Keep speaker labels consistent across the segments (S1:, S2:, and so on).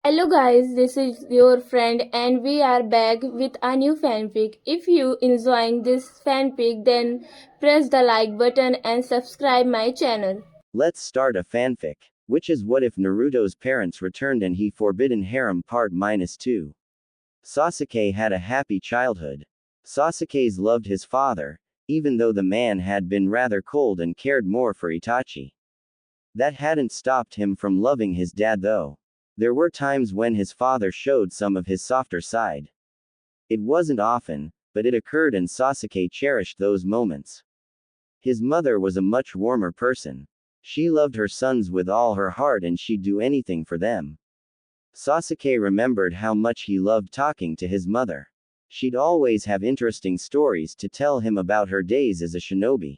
S1: Hello guys, this is your friend and we are back with a new fanfic. If you enjoying this fanfic then press the like button and subscribe my channel.
S2: Let's start a fanfic. Which is what if Naruto's parents returned and he forbidden harem part minus 2. Sasuke had a happy childhood. Sasuke's loved his father, even though the man had been rather cold and cared more for Itachi. That hadn't stopped him from loving his dad though. There were times when his father showed some of his softer side. It wasn't often, but it occurred and Sasuke cherished those moments. His mother was a much warmer person. She loved her sons with all her heart and she'd do anything for them. Sasuke remembered how much he loved talking to his mother. She'd always have interesting stories to tell him about her days as a shinobi.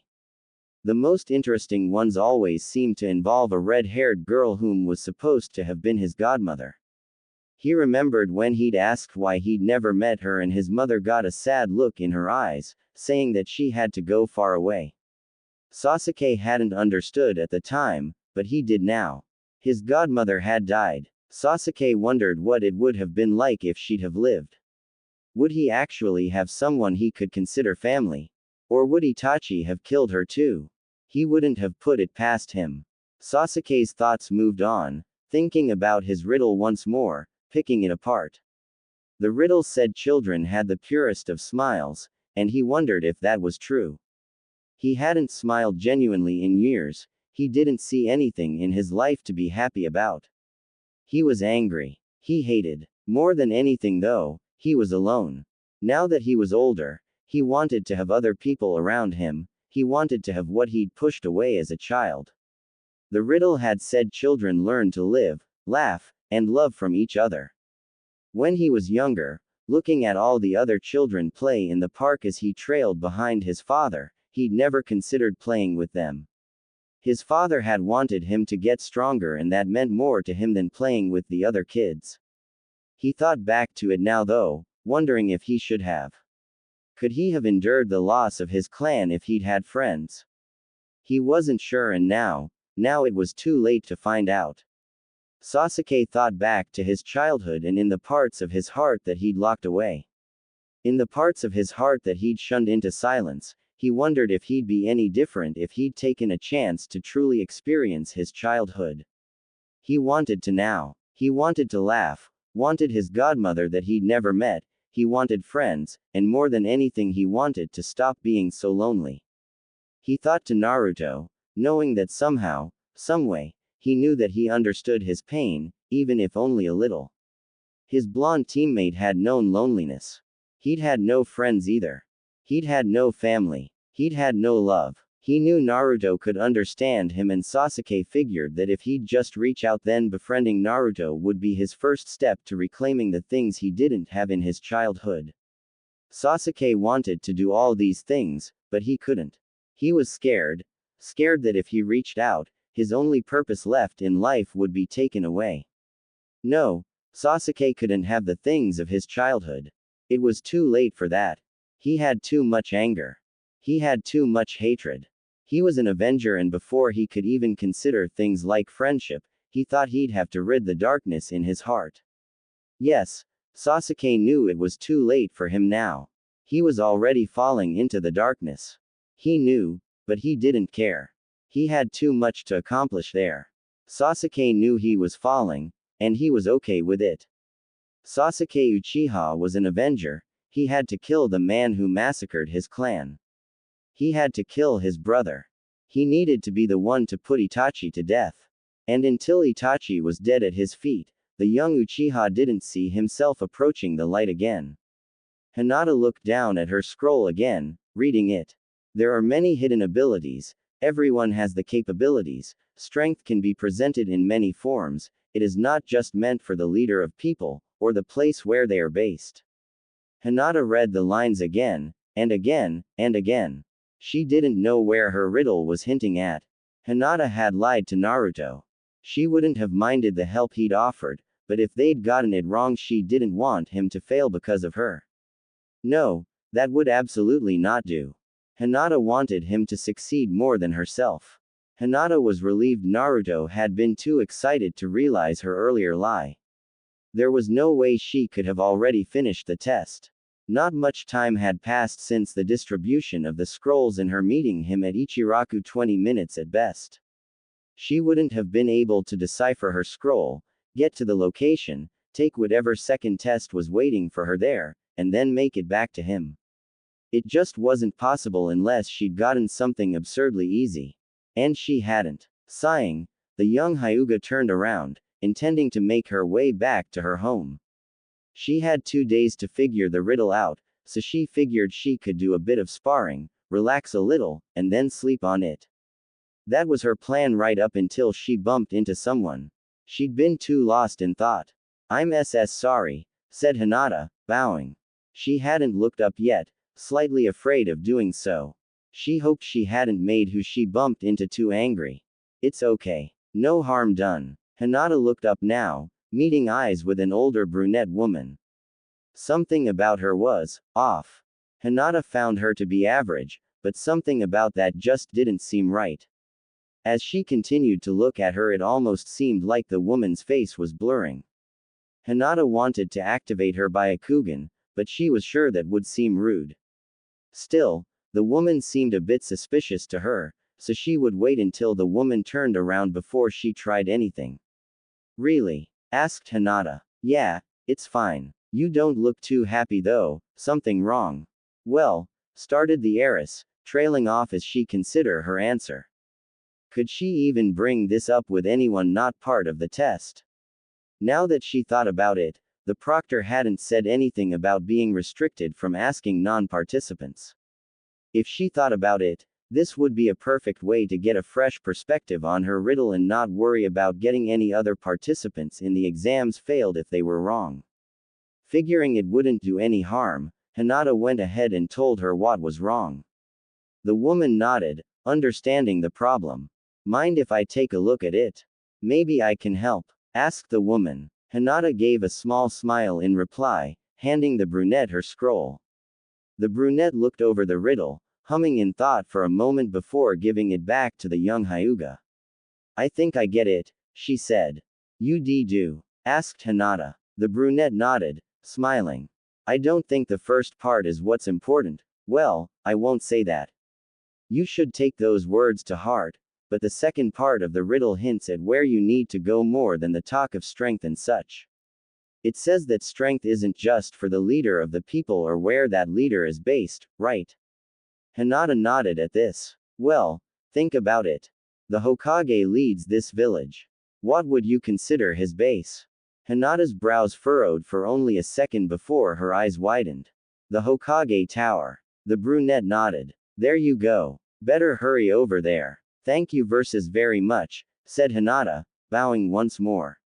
S2: The most interesting ones always seemed to involve a red-haired girl whom was supposed to have been his godmother. He remembered when he'd asked why he'd never met her and his mother got a sad look in her eyes, saying that she had to go far away. Sasuke hadn't understood at the time, but he did now. His godmother had died. Sasuke wondered what it would have been like if she'd have lived. Would he actually have someone he could consider family? Or would Itachi have killed her too? He wouldn't have put it past him. Sasuke's thoughts moved on, thinking about his riddle once more, picking it apart. The riddle said children had the purest of smiles, and he wondered if that was true. He hadn't smiled genuinely in years, he didn't see anything in his life to be happy about. He was angry. He hated. More than anything though, he was alone. Now that he was older, he wanted to have other people around him, he wanted to have what he'd pushed away as a child. The riddle had said children learn to live, laugh, and love from each other. When he was younger, looking at all the other children play in the park as he trailed behind his father, he'd never considered playing with them. His father had wanted him to get stronger and that meant more to him than playing with the other kids. He thought back to it now though, wondering if he should have. Could he have endured the loss of his clan if he'd had friends? He wasn't sure and now it was too late to find out. Sasuke thought back to his childhood and in the parts of his heart that he'd locked away. In the parts of his heart that he'd shunned into silence, he wondered if he'd be any different if he'd taken a chance to truly experience his childhood. He wanted to now. He wanted to laugh, wanted his godmother that he'd never met, he wanted friends, and more than anything he wanted to stop being so lonely. He thought to Naruto, knowing that somehow, someway, he knew that he understood his pain, even if only a little. His blonde teammate had known loneliness. He'd had no friends either. He'd had no family. He'd had no love. He knew Naruto could understand him and Sasuke figured that if he'd just reach out then befriending Naruto would be his first step to reclaiming the things he didn't have in his childhood. Sasuke wanted to do all these things, but he couldn't. He was scared. Scared that if he reached out, his only purpose left in life would be taken away. No, Sasuke couldn't have the things of his childhood. It was too late for that. He had too much anger. He had too much hatred. He was an avenger and before he could even consider things like friendship, he thought he'd have to rid the darkness in his heart. Yes, Sasuke knew it was too late for him now. He was already falling into the darkness. He knew, but he didn't care. He had too much to accomplish there. Sasuke knew he was falling, and he was okay with it. Sasuke Uchiha was an avenger, he had to kill the man who massacred his clan. He had to kill his brother. He needed to be the one to put Itachi to death. And until Itachi was dead at his feet, the young Uchiha didn't see himself approaching the light again. Hinata looked down at her scroll again, reading it. There are many hidden abilities, everyone has the capabilities, strength can be presented in many forms, it is not just meant for the leader of people, or the place where they are based. Hinata read the lines again, and again, and again. She didn't know where her riddle was hinting at. Hinata had lied to Naruto. She wouldn't have minded the help he'd offered, but if they'd gotten it wrong she didn't want him to fail because of her. No, that would absolutely not do. Hinata wanted him to succeed more than herself. Hinata was relieved Naruto had been too excited to realize her earlier lie. There was no way she could have already finished the test. Not much time had passed since the distribution of the scrolls and her meeting him at Ichiraku, 20 minutes at best. She wouldn't have been able to decipher her scroll, get to the location, take whatever second test was waiting for her there, and then make it back to him. It just wasn't possible unless she'd gotten something absurdly easy. And she hadn't. Sighing, the young Hyuga turned around, intending to make her way back to her home. She had 2 days to figure the riddle out, so she figured she could do a bit of sparring, relax a little, and then sleep on it. That was her plan right up until she bumped into someone. She'd been too lost in thought. "I'm sorry," said Hinata, bowing. She hadn't looked up yet, slightly afraid of doing so. She hoped she hadn't made who she bumped into too angry. "It's okay. No harm done." Hinata looked up now, meeting eyes with an older brunette woman. Something about her was off. Hinata found her to be average, but something about that just didn't seem right. As she continued to look at her, it almost seemed like the woman's face was blurring. Hinata wanted to activate her Byakugan, but she was sure that would seem rude. Still, the woman seemed a bit suspicious to her, so she would wait until the woman turned around before she tried anything. "Really?" asked Hinata. "Yeah, it's fine. You don't look too happy though. Something wrong?" "Well," started the heiress, trailing off as she considered her answer. Could she even bring this up with anyone not part of the test? Now that she thought about it, the proctor hadn't said anything about being restricted from asking non-participants. If she thought about it, this would be a perfect way to get a fresh perspective on her riddle and not worry about getting any other participants in the exams failed if they were wrong. Figuring it wouldn't do any harm, Hinata went ahead and told her what was wrong. The woman nodded, understanding the problem. "Mind if I take a look at it? Maybe I can help?" asked the woman. Hinata gave a small smile in reply, handing the brunette her scroll. The brunette looked over the riddle, humming in thought for a moment before giving it back to the young Hyuga. "I think I get it," she said. "You do?" asked Hinata. The brunette nodded, smiling. "I don't think the first part is what's important. Well, I won't say that. You should take those words to heart, but the second part of the riddle hints at where you need to go more than the talk of strength and such. It says that strength isn't just for the leader of the people or where that leader is based, right?" Hinata nodded at this. "Well, think about it. The Hokage leads this village. What would you consider his base?" Hinata's brows furrowed for only a second before her eyes widened. "The Hokage Tower." The brunette nodded. "There you go. Better hurry over there." "Thank you very much," said Hinata, bowing once more.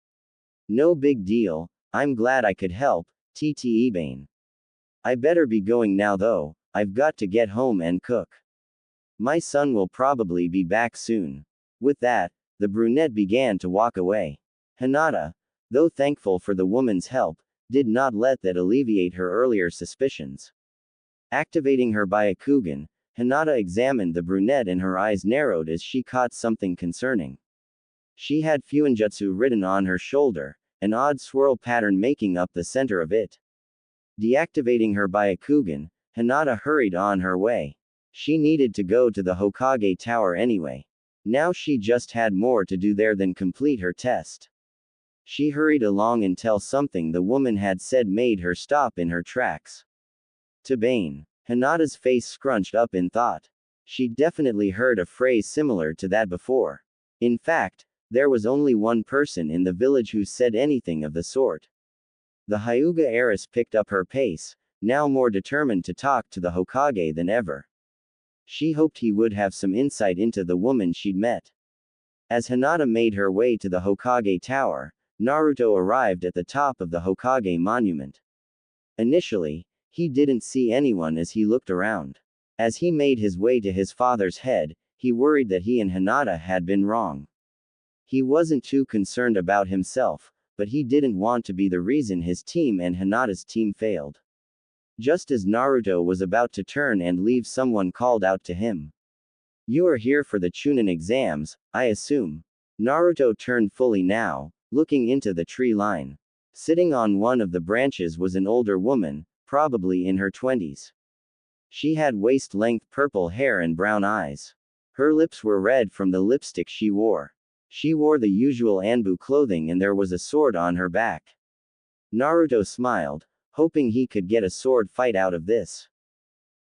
S2: "No big deal, I'm glad I could help, Tte. I better be going now though, I've got to get home and cook. My son will probably be back soon." With that, the brunette began to walk away. Hinata, though thankful for the woman's help, did not let that alleviate her earlier suspicions. Activating her Byakugan, Hinata examined the brunette and her eyes narrowed as she caught something concerning. She had Fuinjutsu written on her shoulder, an odd swirl pattern making up the center of it. Deactivating her Byakugan, Hinata hurried on her way. She needed to go to the Hokage Tower anyway. Now she just had more to do there than complete her test. She hurried along until something the woman had said made her stop in her tracks. Tabane. Hinata's face scrunched up in thought. She'd definitely heard a phrase similar to that before. In fact, there was only one person in the village who said anything of the sort. The Hyuga heiress picked up her pace, now more determined to talk to the Hokage than ever. She hoped he would have some insight into the woman she'd met. As Hinata made her way to the Hokage Tower, Naruto arrived at the top of the Hokage monument. Initially, he didn't see anyone as he looked around. As he made his way to his father's head, he worried that he and Hinata had been wrong. He wasn't too concerned about himself, but he didn't want to be the reason his team and Hinata's team failed. Just as Naruto was about to turn and leave, someone called out to him. "You are here for the Chunin exams, I assume?" Naruto turned fully now, looking into the tree line. Sitting on one of the branches was an older woman, probably in her 20s. She had waist-length purple hair and brown eyes. Her lips were red from the lipstick she wore. She wore the usual Anbu clothing and there was a sword on her back. Naruto smiled, hoping he could get a sword fight out of this.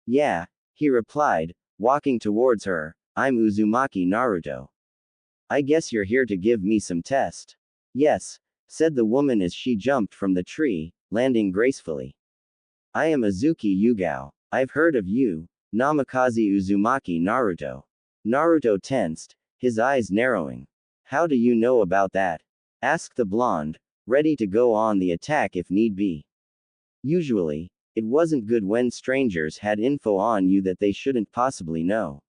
S2: Yeah, he replied, walking towards her. I'm Uzumaki Naruto. I guess you're here to give me some test. Yes, said the woman as she jumped from the tree, landing gracefully. I am Azuki Yugao. I've heard of you, Namikaze Uzumaki Naruto. Naruto tensed, his eyes narrowing. How do you know about that? Asked the blonde, ready to go on the attack if need be. Usually, it wasn't good when strangers had info on you that they shouldn't possibly know.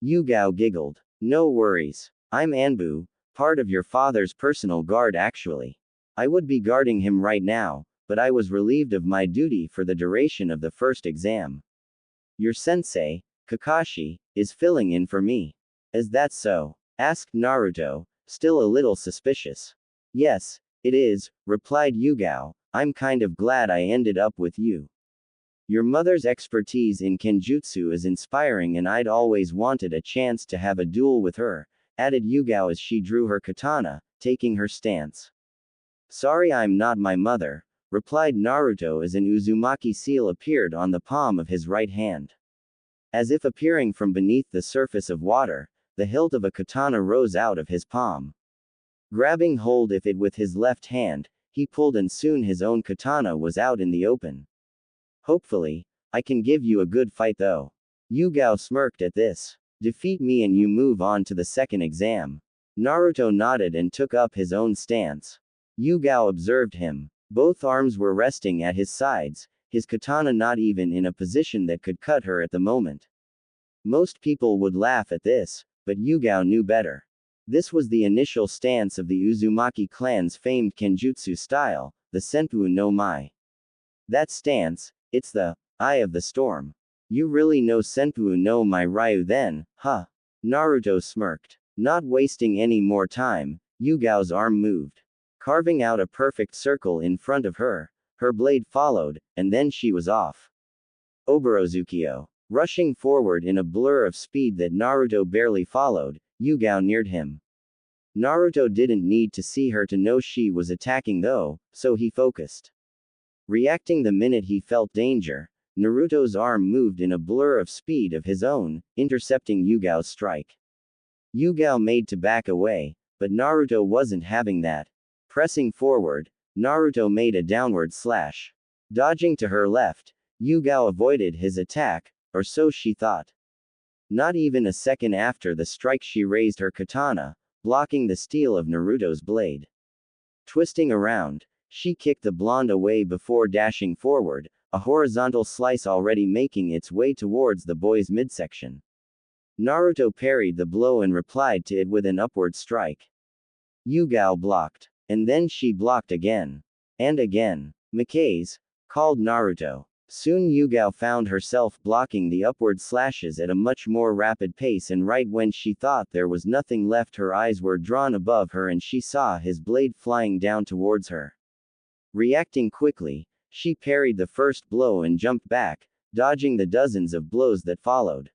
S2: Yugao giggled. No worries. I'm Anbu, part of your father's personal guard actually. I would be guarding him right now, but I was relieved of my duty for the duration of the first exam. Your sensei, Kakashi, is filling in for me. Is that so? Asked Naruto, still a little suspicious. Yes, it is, replied Yugao. I'm kind of glad I ended up with you. Your mother's expertise in kenjutsu is inspiring and I'd always wanted a chance to have a duel with her, added Yugao as she drew her katana, taking her stance. Sorry I'm not my mother, replied Naruto as an Uzumaki seal appeared on the palm of his right hand. As if appearing from beneath the surface of water, the hilt of a katana rose out of his palm. Grabbing hold of it with his left hand, he pulled and soon his own katana was out in the open. Hopefully, I can give you a good fight though. Yugao smirked at this. Defeat me and you move on to the second exam. Naruto nodded and took up his own stance. Yugao observed him. Both arms were resting at his sides, his katana not even in a position that could cut her at the moment. Most people would laugh at this, but Yugao knew better. This was the initial stance of the Uzumaki clan's famed kenjutsu style, the Senpu no Mai. That stance, it's the eye of the storm. You really know Senpu no Mai Ryu then, huh? Naruto smirked. Not wasting any more time, Yugao's arm moved. Carving out a perfect circle in front of her, her blade followed, and then she was off. Oborozukyo. Rushing forward in a blur of speed that Naruto barely followed, Yugao neared him. Naruto didn't need to see her to know she was attacking though, so he focused. Reacting the minute he felt danger, Naruto's arm moved in a blur of speed of his own, intercepting Yugao's strike. Yugao made to back away, but Naruto wasn't having that. Pressing forward, Naruto made a downward slash. Dodging to her left, Yugao avoided his attack, or so she thought. Not even a second after the strike she raised her katana, blocking the steel of Naruto's blade. Twisting around, she kicked the blonde away before dashing forward, a horizontal slice already making its way towards the boy's midsection. Naruto parried the blow and replied to it with an upward strike. Yugao blocked. And then she blocked again. And again. Mikaze, called Naruto. Soon Yugao found herself blocking the upward slashes at a much more rapid pace and right when she thought there was nothing left her eyes were drawn above her and she saw his blade flying down towards her. Reacting quickly, she parried the first blow and jumped back, dodging the dozens of blows that followed.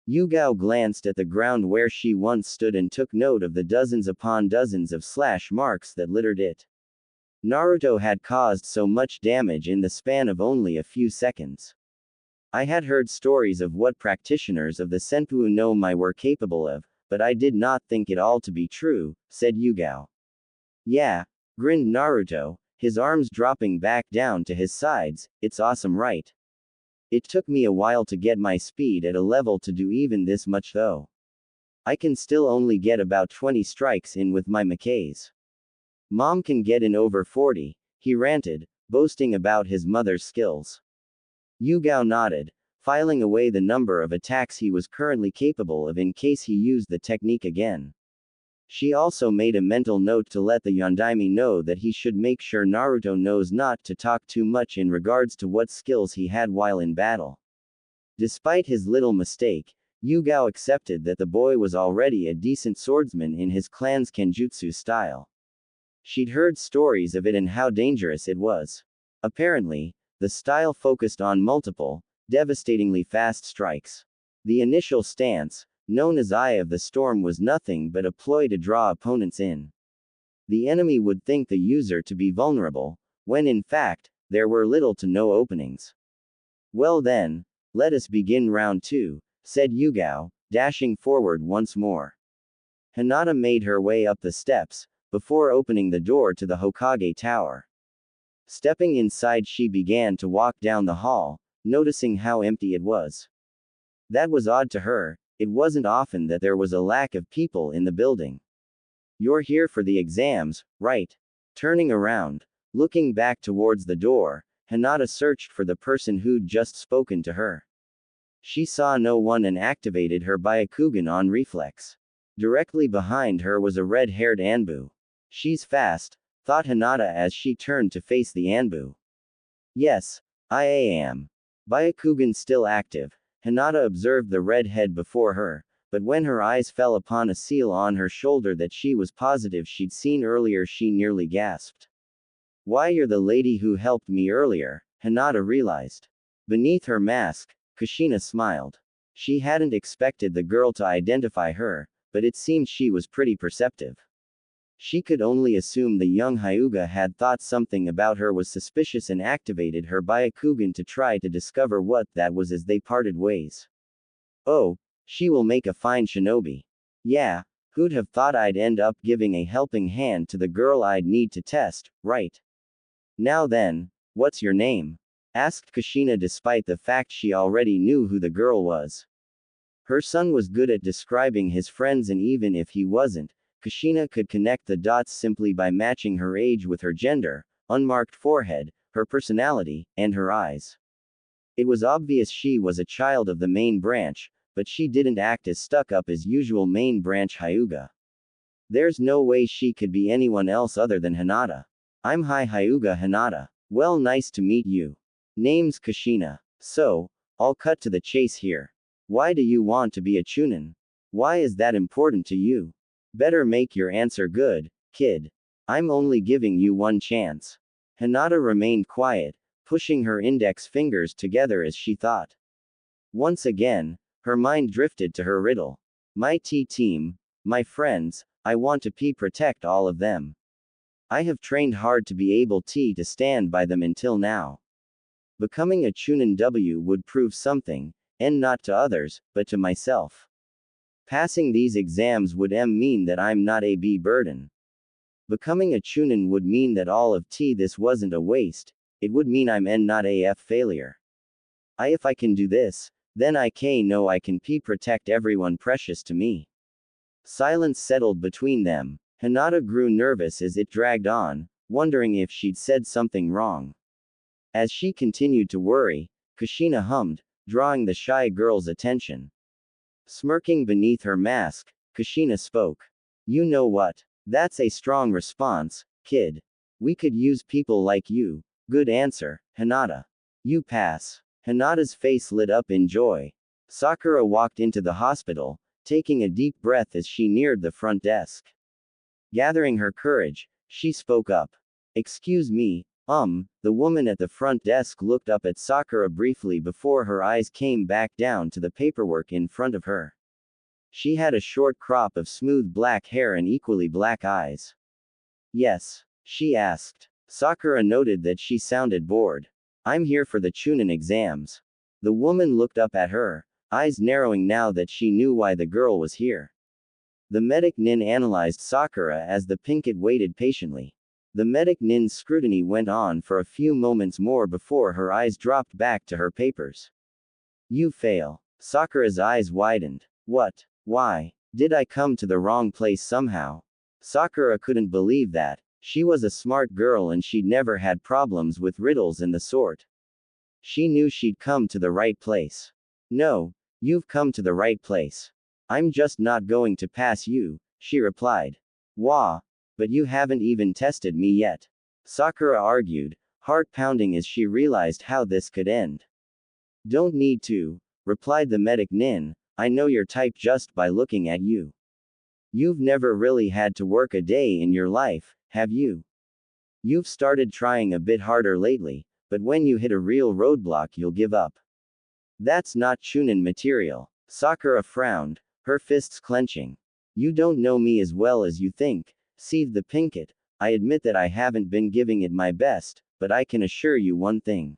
S2: Yugao glanced at the ground where she once stood and took note of the dozens upon dozens of slash marks that littered it. Naruto had caused so much damage in the span of only a few seconds. I had heard stories of what practitioners of the Senpu no Mai were capable of, but I did not think it all to be true, said Yugao. Yeah, grinned Naruto, his arms dropping back down to his sides. It's awesome, right? It took me a while to get my speed at a level to do even this much though. I can still only get about 20 strikes in with my Mikaze. Mom can get in over 40, he ranted, boasting about his mother's skills. Yugao nodded, filing away the number of attacks he was currently capable of in case he used the technique again. She also made a mental note to let the Yondaime know that he should make sure Naruto knows not to talk too much in regards to what skills he had while in battle. Despite his little mistake, Yugao accepted that the boy was already a decent swordsman in his clan's kenjutsu style. She'd heard stories of it and how dangerous it was. Apparently, the style focused on multiple, devastatingly fast strikes. The initial stance, known as Eye of the Storm, was nothing but a ploy to draw opponents in. The enemy would think the user to be vulnerable, when in fact, there were little to no openings. Well then, let us begin round 2, said Yugao, dashing forward once more. Hinata made her way up the steps, before opening the door to the Hokage Tower. Stepping inside, she began to walk down the hall, noticing how empty it was. That was odd to her. It wasn't often that there was a lack of people in the building. You're here for the exams, right? Turning around, looking back towards the door, Hinata searched for the person who'd just spoken to her. She saw no one and activated her Byakugan on reflex. Directly behind her was a red-haired Anbu. She's fast, thought Hinata as she turned to face the Anbu. Yes, I am. Byakugan still active, Hinata observed the red head before her, but when her eyes fell upon a seal on her shoulder that she was positive she'd seen earlier, she nearly gasped. Why, you're the lady who helped me earlier, Hinata realized. Beneath her mask, Kushina smiled. She hadn't expected the girl to identify her, but it seemed she was pretty perceptive. She could only assume the young Hyuga had thought something about her was suspicious and activated her Byakugan to try to discover what that was as they parted ways. Oh, she will make a fine shinobi. Yeah, who'd have thought I'd end up giving a helping hand to the girl I'd need to test, right? Now then, what's your name? Asked Kushina despite the fact she already knew who the girl was. Her son was good at describing his friends, and even if he wasn't, Kushina could connect the dots simply by matching her age with her gender, unmarked forehead, her personality, and her eyes. It was obvious she was a child of the main branch, but she didn't act as stuck up as usual main branch Hyuga. There's no way she could be anyone else other than Hinata. I'm Hyuga Hinata. Well, nice to meet you. Name's Kushina. So, I'll cut to the chase here. Why do you want to be a Chunin? Why is that important to you? Better make your answer good, kid. I'm only giving you one chance. Hinata remained quiet, pushing her index fingers together as she thought. Once again, her mind drifted to her riddle. My team, my friends, I want to protect all of them. I have trained hard to be able to stand by them until now. Becoming a Chunin would prove something, and not to others, but to myself. Passing these exams would mean that I'm not a burden. Becoming a Chunin would mean that all of this wasn't a waste, it would mean I'm not a failure. If I can do this, then I know I can protect everyone precious to me. Silence settled between them. Hinata grew nervous as it dragged on, wondering if she'd said something wrong. As she continued to worry, Kushina hummed, drawing the shy girl's attention. Smirking beneath her mask, Kushina spoke. You know what? That's a strong response, kid. We could use people like you. Good answer, Hinata. You pass. Hinata's face lit up in joy. Sakura walked into the hospital, taking a deep breath as she neared the front desk. Gathering her courage, she spoke up. Excuse me, the woman at the front desk looked up at Sakura briefly before her eyes came back down to the paperwork in front of her. She had a short crop of smooth black hair and equally black eyes. Yes? She asked. Sakura noted that she sounded bored. I'm here for the Chunin exams. The woman looked up at her, eyes narrowing now that she knew why the girl was here. The medic nin analyzed Sakura as the pinkett waited patiently. The medic nin's scrutiny went on for a few moments more before her eyes dropped back to her papers. You fail. Sakura's eyes widened. What? Why? Did I come to the wrong place somehow? Sakura couldn't believe that. She was a smart girl and she'd never had problems with riddles and the sort. She knew she'd come to the right place. No, you've come to the right place. I'm just not going to pass you, she replied. Wah. But you haven't even tested me yet. Sakura argued, heart pounding as she realized how this could end. Don't need to, replied the medic nin, I know your type just by looking at you. You've never really had to work a day in your life, have you? You've started trying a bit harder lately, but when you hit a real roadblock you'll give up. That's not Chunin material. Sakura frowned, her fists clenching. You don't know me as well as you think, seethed the Pinkett. I admit that I haven't been giving it my best, but I can assure you one thing.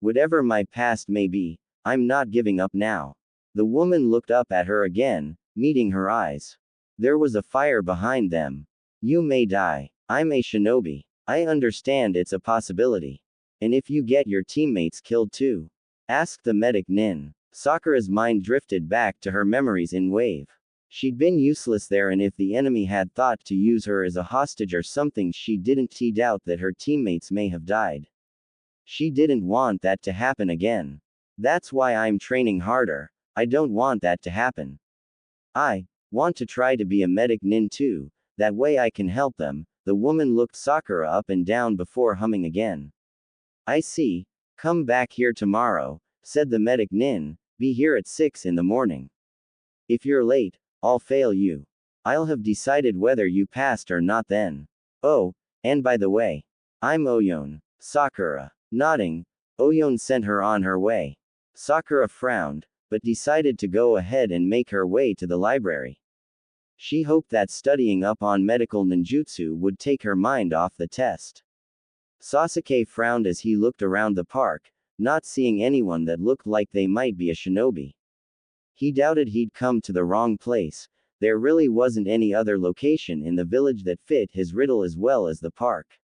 S2: Whatever my past may be, I'm not giving up now. The woman looked up at her again, meeting her eyes. There was a fire behind them. You may die. I'm a shinobi. I understand it's a possibility. And if you get your teammates killed too? Asked the medic Nin. Sakura's mind drifted back to her memories in Wave. She'd been useless there, and if the enemy had thought to use her as a hostage or something, she didn't doubt that her teammates may have died. She didn't want that to happen again. That's why I'm training harder. I don't want that to happen. I want to try to be a medic nin too, that way I can help them. The woman looked Sakura up and down before humming again. I see. Come back here tomorrow, said the medic nin. Be here at 6 in the morning. If you're late, I'll fail you. I'll have decided whether you passed or not then. Oh, and by the way, I'm Oyon. Sakura. Nodding, Oyon sent her on her way. Sakura frowned, but decided to go ahead and make her way to the library. She hoped that studying up on medical ninjutsu would take her mind off the test. Sasuke frowned as he looked around the park, not seeing anyone that looked like they might be a shinobi. He doubted he'd come to the wrong place. There really wasn't any other location in the village that fit his riddle as well as the park.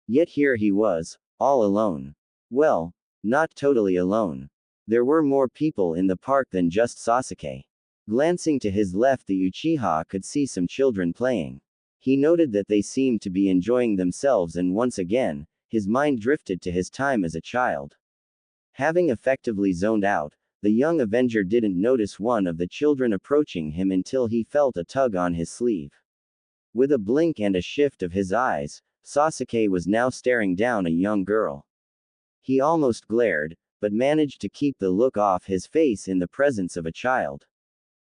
S2: Yet here he was, all alone. Well, not totally alone. There were more people in the park than just Sasuke. Glancing to his left, the Uchiha could see some children playing. He noted that they seemed to be enjoying themselves, and once again, his mind drifted to his time as a child. Having effectively zoned out, the young Avenger didn't notice one of the children approaching him until he felt a tug on his sleeve. With a blink and a shift of his eyes, Sasuke was now staring down a young girl. He almost glared, but managed to keep the look off his face in the presence of a child.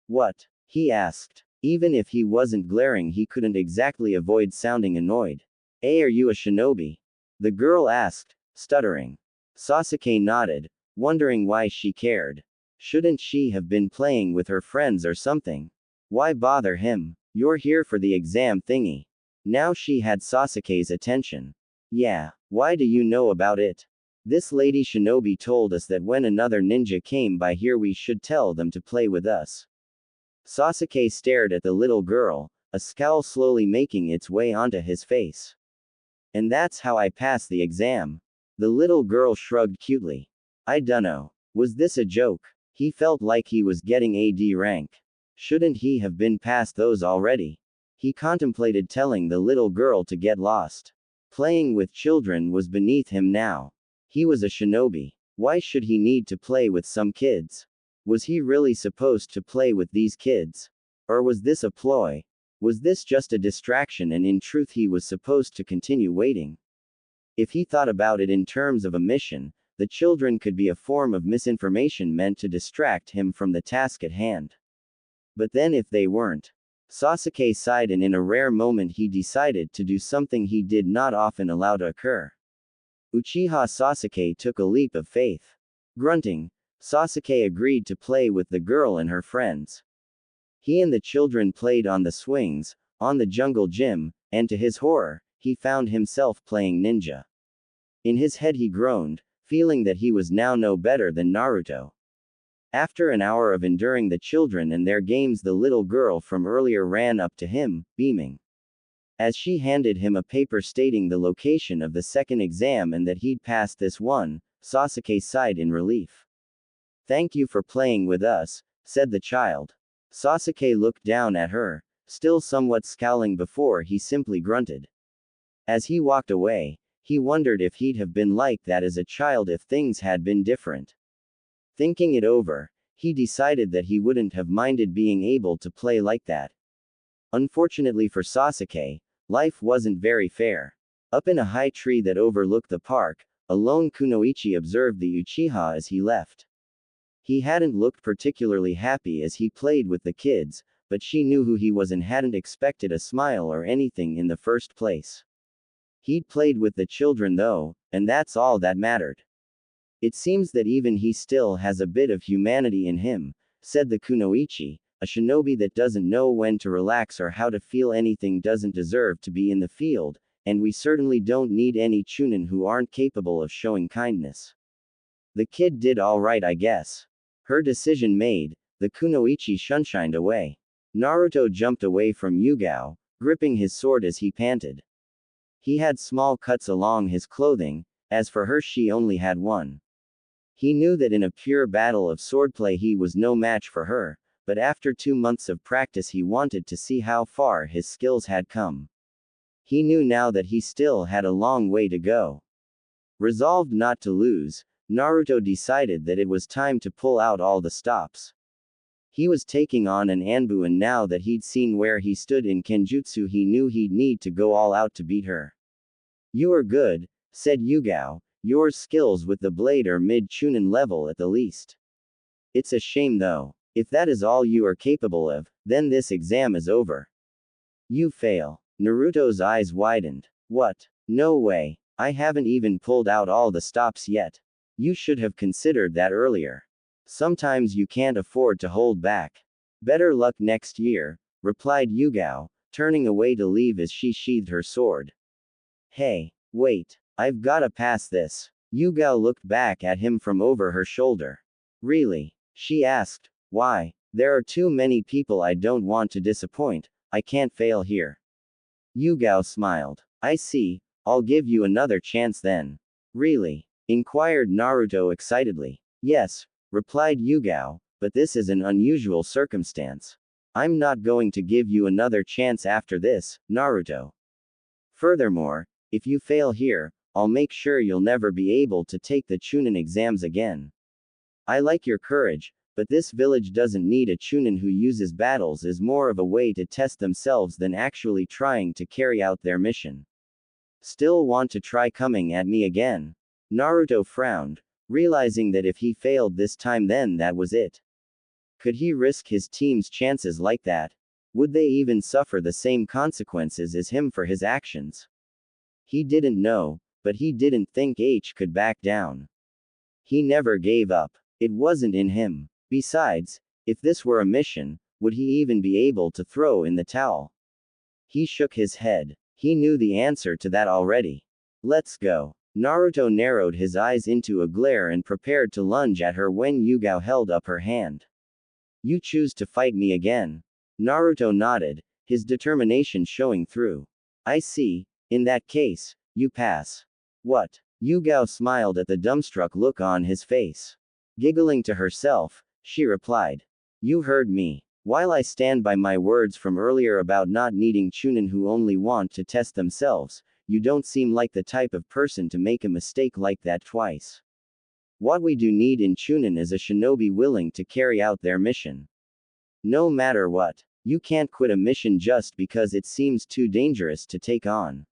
S2: What? He asked. Even if he wasn't glaring, he couldn't exactly avoid sounding annoyed. Are you a shinobi? The girl asked, stuttering. Sasuke nodded, wondering why she cared. Shouldn't she have been playing with her friends or something? Why bother him? You're here for the exam thingy. Now she had Sasuke's attention. Yeah, why do you know about it? This lady shinobi told us that when another ninja came by here we should tell them to play with us. Sasuke stared at the little girl, a scowl slowly making its way onto his face. And that's how I passed the exam. The little girl shrugged cutely. I dunno. Was this a joke? He felt like he was getting a D rank. Shouldn't he have been past those already? He contemplated telling the little girl to get lost. Playing with children was beneath him now. He was a shinobi. Why should he need to play with some kids? Was he really supposed to play with these kids? Or was this a ploy? Was this just a distraction and in truth he was supposed to continue waiting? If he thought about it in terms of a mission, the children could be a form of misinformation meant to distract him from the task at hand. But then if they weren't? Sasuke sighed, and in a rare moment he decided to do something he did not often allow to occur. Uchiha Sasuke took a leap of faith. Grunting, Sasuke agreed to play with the girl and her friends. He and the children played on the swings, on the jungle gym, and to his horror, he found himself playing ninja. In his head he groaned, feeling that he was now no better than Naruto. After an hour of enduring the children and their games, the little girl from earlier ran up to him, beaming. As she handed him a paper stating the location of the second exam and that he'd passed this one, Sasuke sighed in relief. Thank you for playing with us, said the child. Sasuke looked down at her, still somewhat scowling before he simply grunted. As he walked away, he wondered if he'd have been like that as a child if things had been different. Thinking it over, he decided that he wouldn't have minded being able to play like that. Unfortunately for Sasuke, life wasn't very fair. Up in a high tree that overlooked the park, a lone kunoichi observed the Uchiha as he left. He hadn't looked particularly happy as he played with the kids, but she knew who he was and hadn't expected a smile or anything in the first place. He'd played with the children though, and that's all that mattered. It seems that even he still has a bit of humanity in him, said the kunoichi. A shinobi that doesn't know when to relax or how to feel anything doesn't deserve to be in the field, and we certainly don't need any chunin who aren't capable of showing kindness. The kid did alright, I guess. Her decision made, the kunoichi shunshined away. Naruto jumped away from Yugao, gripping his sword as he panted. He had small cuts along his clothing, as for her she only had one. He knew that in a pure battle of swordplay he was no match for her, but after 2 months of practice he wanted to see how far his skills had come. He knew now that he still had a long way to go. Resolved not to lose, Naruto decided that it was time to pull out all the stops. He was taking on an Anbu, and now that he'd seen where he stood in Kenjutsu he knew he'd need to go all out to beat her. You are good, said Yugao. Your skills with the blade are mid-chunin level at the least. It's a shame though. If that is all you are capable of, then this exam is over. You fail. Naruto's eyes widened. What? No way. I haven't even pulled out all the stops yet. You should have considered that earlier. Sometimes you can't afford to hold back. Better luck next year, replied Yugao, turning away to leave as she sheathed her sword. Hey, wait. I've gotta pass this. Yugao looked back at him from over her shoulder. Really? She asked. Why? There are too many people I don't want to disappoint. I can't fail here. Yugao smiled. I see. I'll give you another chance then. Really? Inquired Naruto excitedly. Yes, replied Yugao, but this is an unusual circumstance. I'm not going to give you another chance after this, Naruto. Furthermore, if you fail here, I'll make sure you'll never be able to take the chunin exams again. I like your courage, but this village doesn't need a chunin who uses battles as more of a way to test themselves than actually trying to carry out their mission. Still want to try coming at me again? Naruto frowned, realizing that if he failed this time then that was it. Could he risk his team's chances like that? Would they even suffer the same consequences as him for his actions? He didn't know, but he didn't think H could back down. He never gave up. It wasn't in him. Besides, if this were a mission, would he even be able to throw in the towel? He shook his head. He knew the answer to that already. Let's go. Naruto narrowed his eyes into a glare and prepared to lunge at her when Yugao held up her hand. You choose to fight me again? Naruto nodded, his determination showing through. I see. In that case, you pass. What? Yugao smiled at the dumbstruck look on his face. Giggling to herself, she replied. You heard me. While I stand by my words from earlier about not needing chunin who only want to test themselves, you don't seem like the type of person to make a mistake like that twice. What we do need in chunin is a shinobi willing to carry out their mission. No matter what, you can't quit a mission just because it seems too dangerous to take on.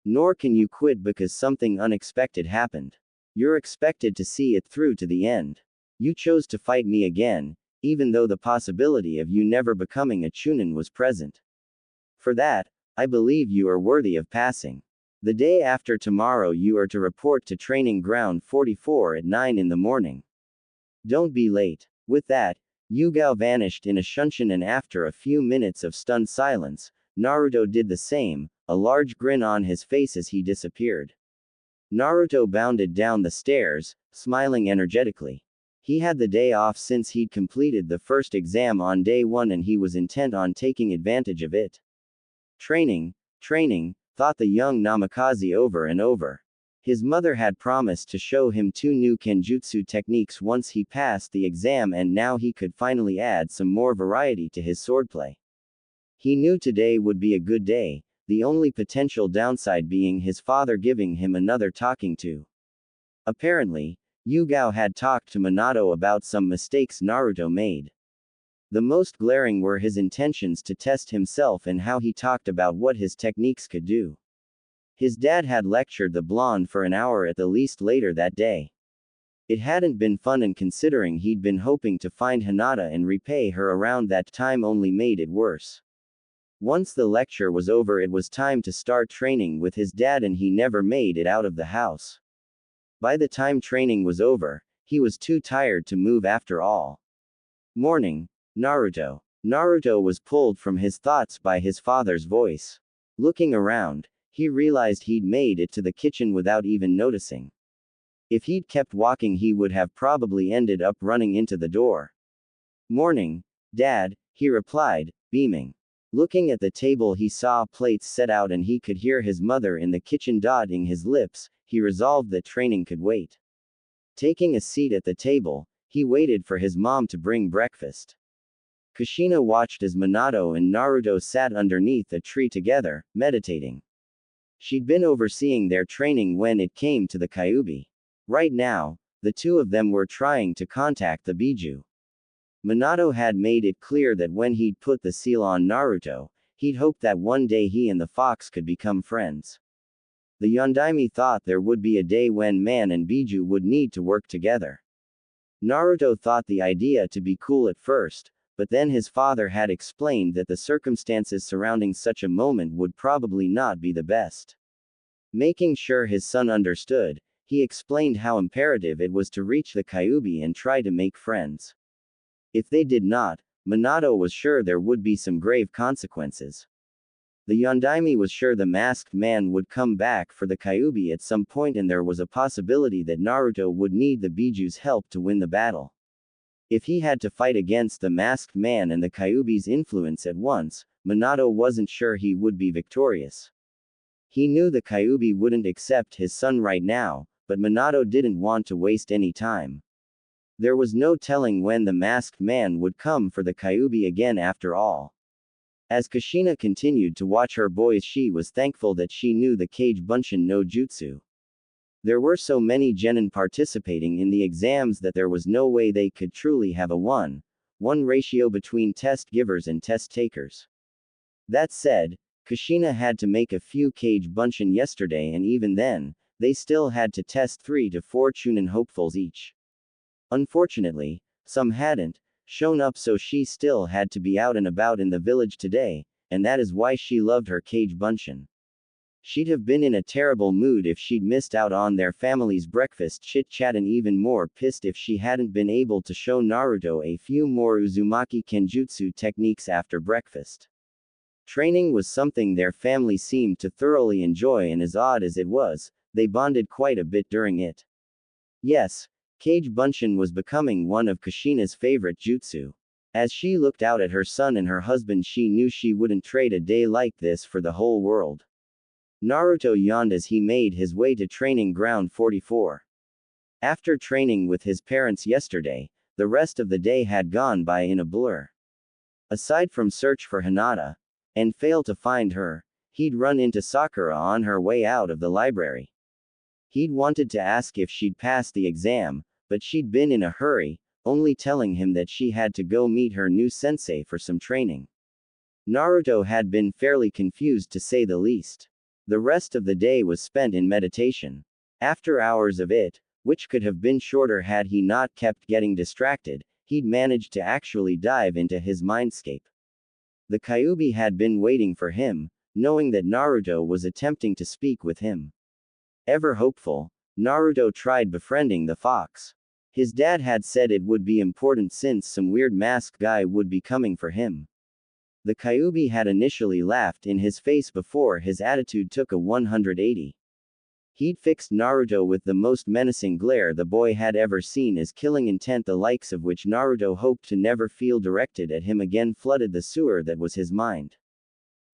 S2: Nor can you quit because something unexpected happened. You're expected to see it through to the end. You chose to fight me again, even though the possibility of you never becoming a chunin was present. For that, I believe you are worthy of passing. The day after tomorrow you are to report to Training Ground 44 at 9 in the morning. Don't be late. With that, Yugao vanished in a shunshin, and after a few minutes of stunned silence, Naruto did the same, a large grin on his face as he disappeared. Naruto bounded down the stairs, smiling energetically. He had the day off since he'd completed the first exam on day 1 and he was intent on taking advantage of it. Training, thought the young Namikaze over and over. His mother had promised to show him 2 new kenjutsu techniques once he passed the exam, and now he could finally add some more variety to his swordplay. He knew today would be a good day, the only potential downside being his father giving him another talking to. Apparently, Yugao had talked to Minato about some mistakes Naruto made. The most glaring were his intentions to test himself and how he talked about what his techniques could do. His dad had lectured the blonde for an hour at the least later that day. It hadn't been fun, and considering he'd been hoping to find Hinata and repay her around that time only made it worse. Once the lecture was over, it was time to start training with his dad, and he never made it out of the house. By the time training was over, he was too tired to move after all. Morning. Naruto. Naruto was pulled from his thoughts by his father's voice. Looking around, he realized he'd made it to the kitchen without even noticing. If he'd kept walking, he would have probably ended up running into the door. Morning, Dad, he replied, beaming. Looking at the table, he saw plates set out and he could hear his mother in the kitchen dotting his lips. He resolved that training could wait. Taking a seat at the table, he waited for his mom to bring breakfast. Kushina watched as Minato and Naruto sat underneath a tree together, meditating. She'd been overseeing their training when it came to the Kyuubi. Right now, the two of them were trying to contact the Biju. Minato had made it clear that when he'd put the seal on Naruto, he'd hoped that one day he and the fox could become friends. The Yondaime thought there would be a day when man and Biju would need to work together. Naruto thought the idea to be cool at first, but then his father had explained that the circumstances surrounding such a moment would probably not be the best. Making sure his son understood, he explained how imperative it was to reach the Kyuubi and try to make friends. If they did not, Minato was sure there would be some grave consequences. The Yondaime was sure the masked man would come back for the Kyuubi at some point, and there was a possibility that Naruto would need the Biju's help to win the battle. If he had to fight against the masked man and the Kyuubi's influence at once, Minato wasn't sure he would be victorious. He knew the Kyuubi wouldn't accept his son right now, but Minato didn't want to waste any time. There was no telling when the masked man would come for the Kyuubi again after all. As Kushina continued to watch her boys, she was thankful that she knew the Kage Bunshin no Jutsu. There were so many genin participating in the exams that there was no way they could truly have a 1:1 ratio between test givers and test takers. That said, Kushina had to make a few Kage Bunshin yesterday, and even then, they still had to test 3 to 4 Chunin hopefuls each. Unfortunately, some hadn't shown up, so she still had to be out and about in the village today, and that is why she loved her Kage Bunshin. She'd have been in a terrible mood if she'd missed out on their family's breakfast chit-chat, and even more pissed if she hadn't been able to show Naruto a few more Uzumaki Kenjutsu techniques after breakfast. Training was something their family seemed to thoroughly enjoy, and as odd as it was, they bonded quite a bit during it. Yes, Kage Bunshin was becoming one of Kushina's favorite jutsu. As she looked out at her son and her husband, she knew she wouldn't trade a day like this for the whole world. Naruto yawned as he made his way to training ground 44. After training with his parents yesterday, the rest of the day had gone by in a blur. Aside from search for Hinata, and fail to find her, he'd run into Sakura on her way out of the library. He'd wanted to ask if she'd passed the exam, but she'd been in a hurry, only telling him that she had to go meet her new sensei for some training. Naruto had been fairly confused, to say the least. The rest of the day was spent in meditation. After hours of it, which could have been shorter had he not kept getting distracted, he'd managed to actually dive into his mindscape. The Kyuubi had been waiting for him, knowing that Naruto was attempting to speak with him. Ever hopeful, Naruto tried befriending the fox. His dad had said it would be important since some weird masked guy would be coming for him. The Kyuubi had initially laughed in his face before his attitude took a 180. He'd fixed Naruto with the most menacing glare the boy had ever seen, as killing intent the likes of which Naruto hoped to never feel directed at him again flooded the sewer that was his mind.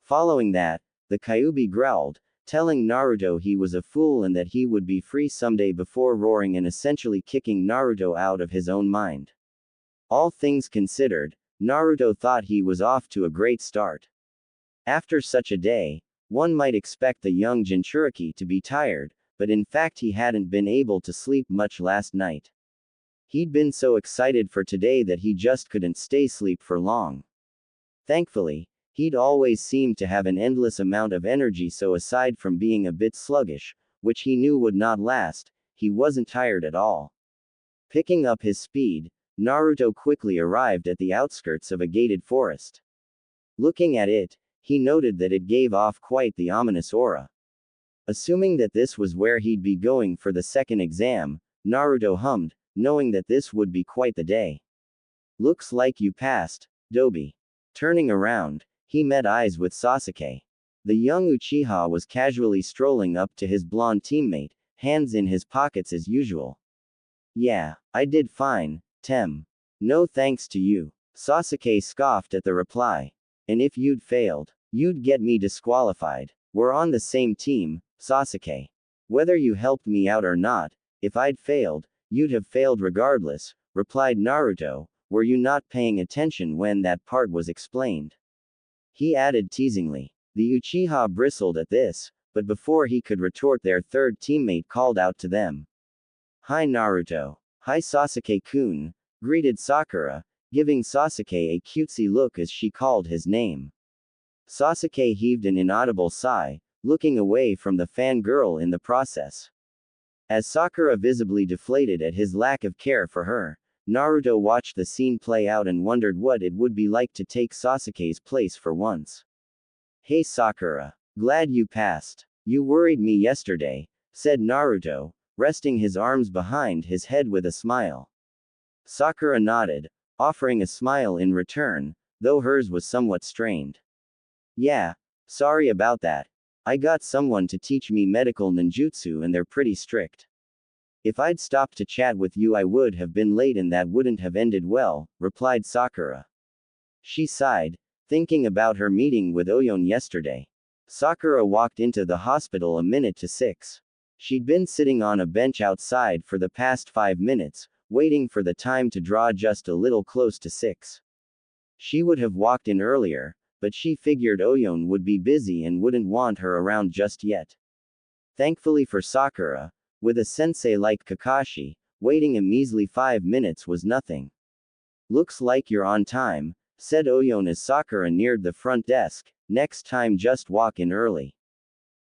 S2: Following that, the Kyuubi growled, telling Naruto he was a fool and that he would be free someday, before roaring and essentially kicking Naruto out of his own mind. All things considered, Naruto thought he was off to a great start. After such a day, one might expect the young Jinchuriki to be tired, but in fact he hadn't been able to sleep much last night. He'd been so excited for today that he just couldn't stay asleep for long. Thankfully, he'd always seemed to have an endless amount of energy, so aside from being a bit sluggish, which he knew would not last, he wasn't tired at all. Picking up his speed, Naruto quickly arrived at the outskirts of a gated forest. Looking at it, he noted that it gave off quite the ominous aura. Assuming that this was where he'd be going for the second exam, Naruto hummed, knowing that this would be quite the day. Looks like you passed, Dobi. Turning around, he met eyes with Sasuke. The young Uchiha was casually strolling up to his blonde teammate, hands in his pockets as usual. Yeah, I did fine, Tem. No thanks to you. Sasuke scoffed at the reply. And if you'd failed, you'd get me disqualified. We're on the same team, Sasuke. Whether you helped me out or not, if I'd failed, you'd have failed regardless, replied Naruto. Were you not paying attention when that part was explained? He added teasingly. The Uchiha bristled at this, but before he could retort, their third teammate called out to them. Hi Naruto. Hi Sasuke-kun, greeted Sakura, giving Sasuke a cutesy look as she called his name. Sasuke heaved an inaudible sigh, looking away from the fangirl in the process. As Sakura visibly deflated at his lack of care for her, Naruto watched the scene play out and wondered what it would be like to take Sasuke's place for once. Hey Sakura. Glad you passed. You worried me yesterday, said Naruto, resting his arms behind his head with a smile. Sakura nodded, offering a smile in return, though hers was somewhat strained. Yeah, sorry about that. I got someone to teach me medical ninjutsu and they're pretty strict. If I'd stopped to chat with you I would have been late and that wouldn't have ended well, replied Sakura. She sighed, thinking about her meeting with Oyon yesterday. Sakura walked into the hospital a minute to 6. She'd been sitting on a bench outside for the past 5 minutes, waiting for the time to draw just a little close to 6. She would have walked in earlier, but she figured Oyon would be busy and wouldn't want her around just yet. Thankfully for Sakura, with a sensei like Kakashi, waiting a measly 5 minutes was nothing. Looks like you're on time, said Oyon as Sakura neared the front desk. Next time just walk in early.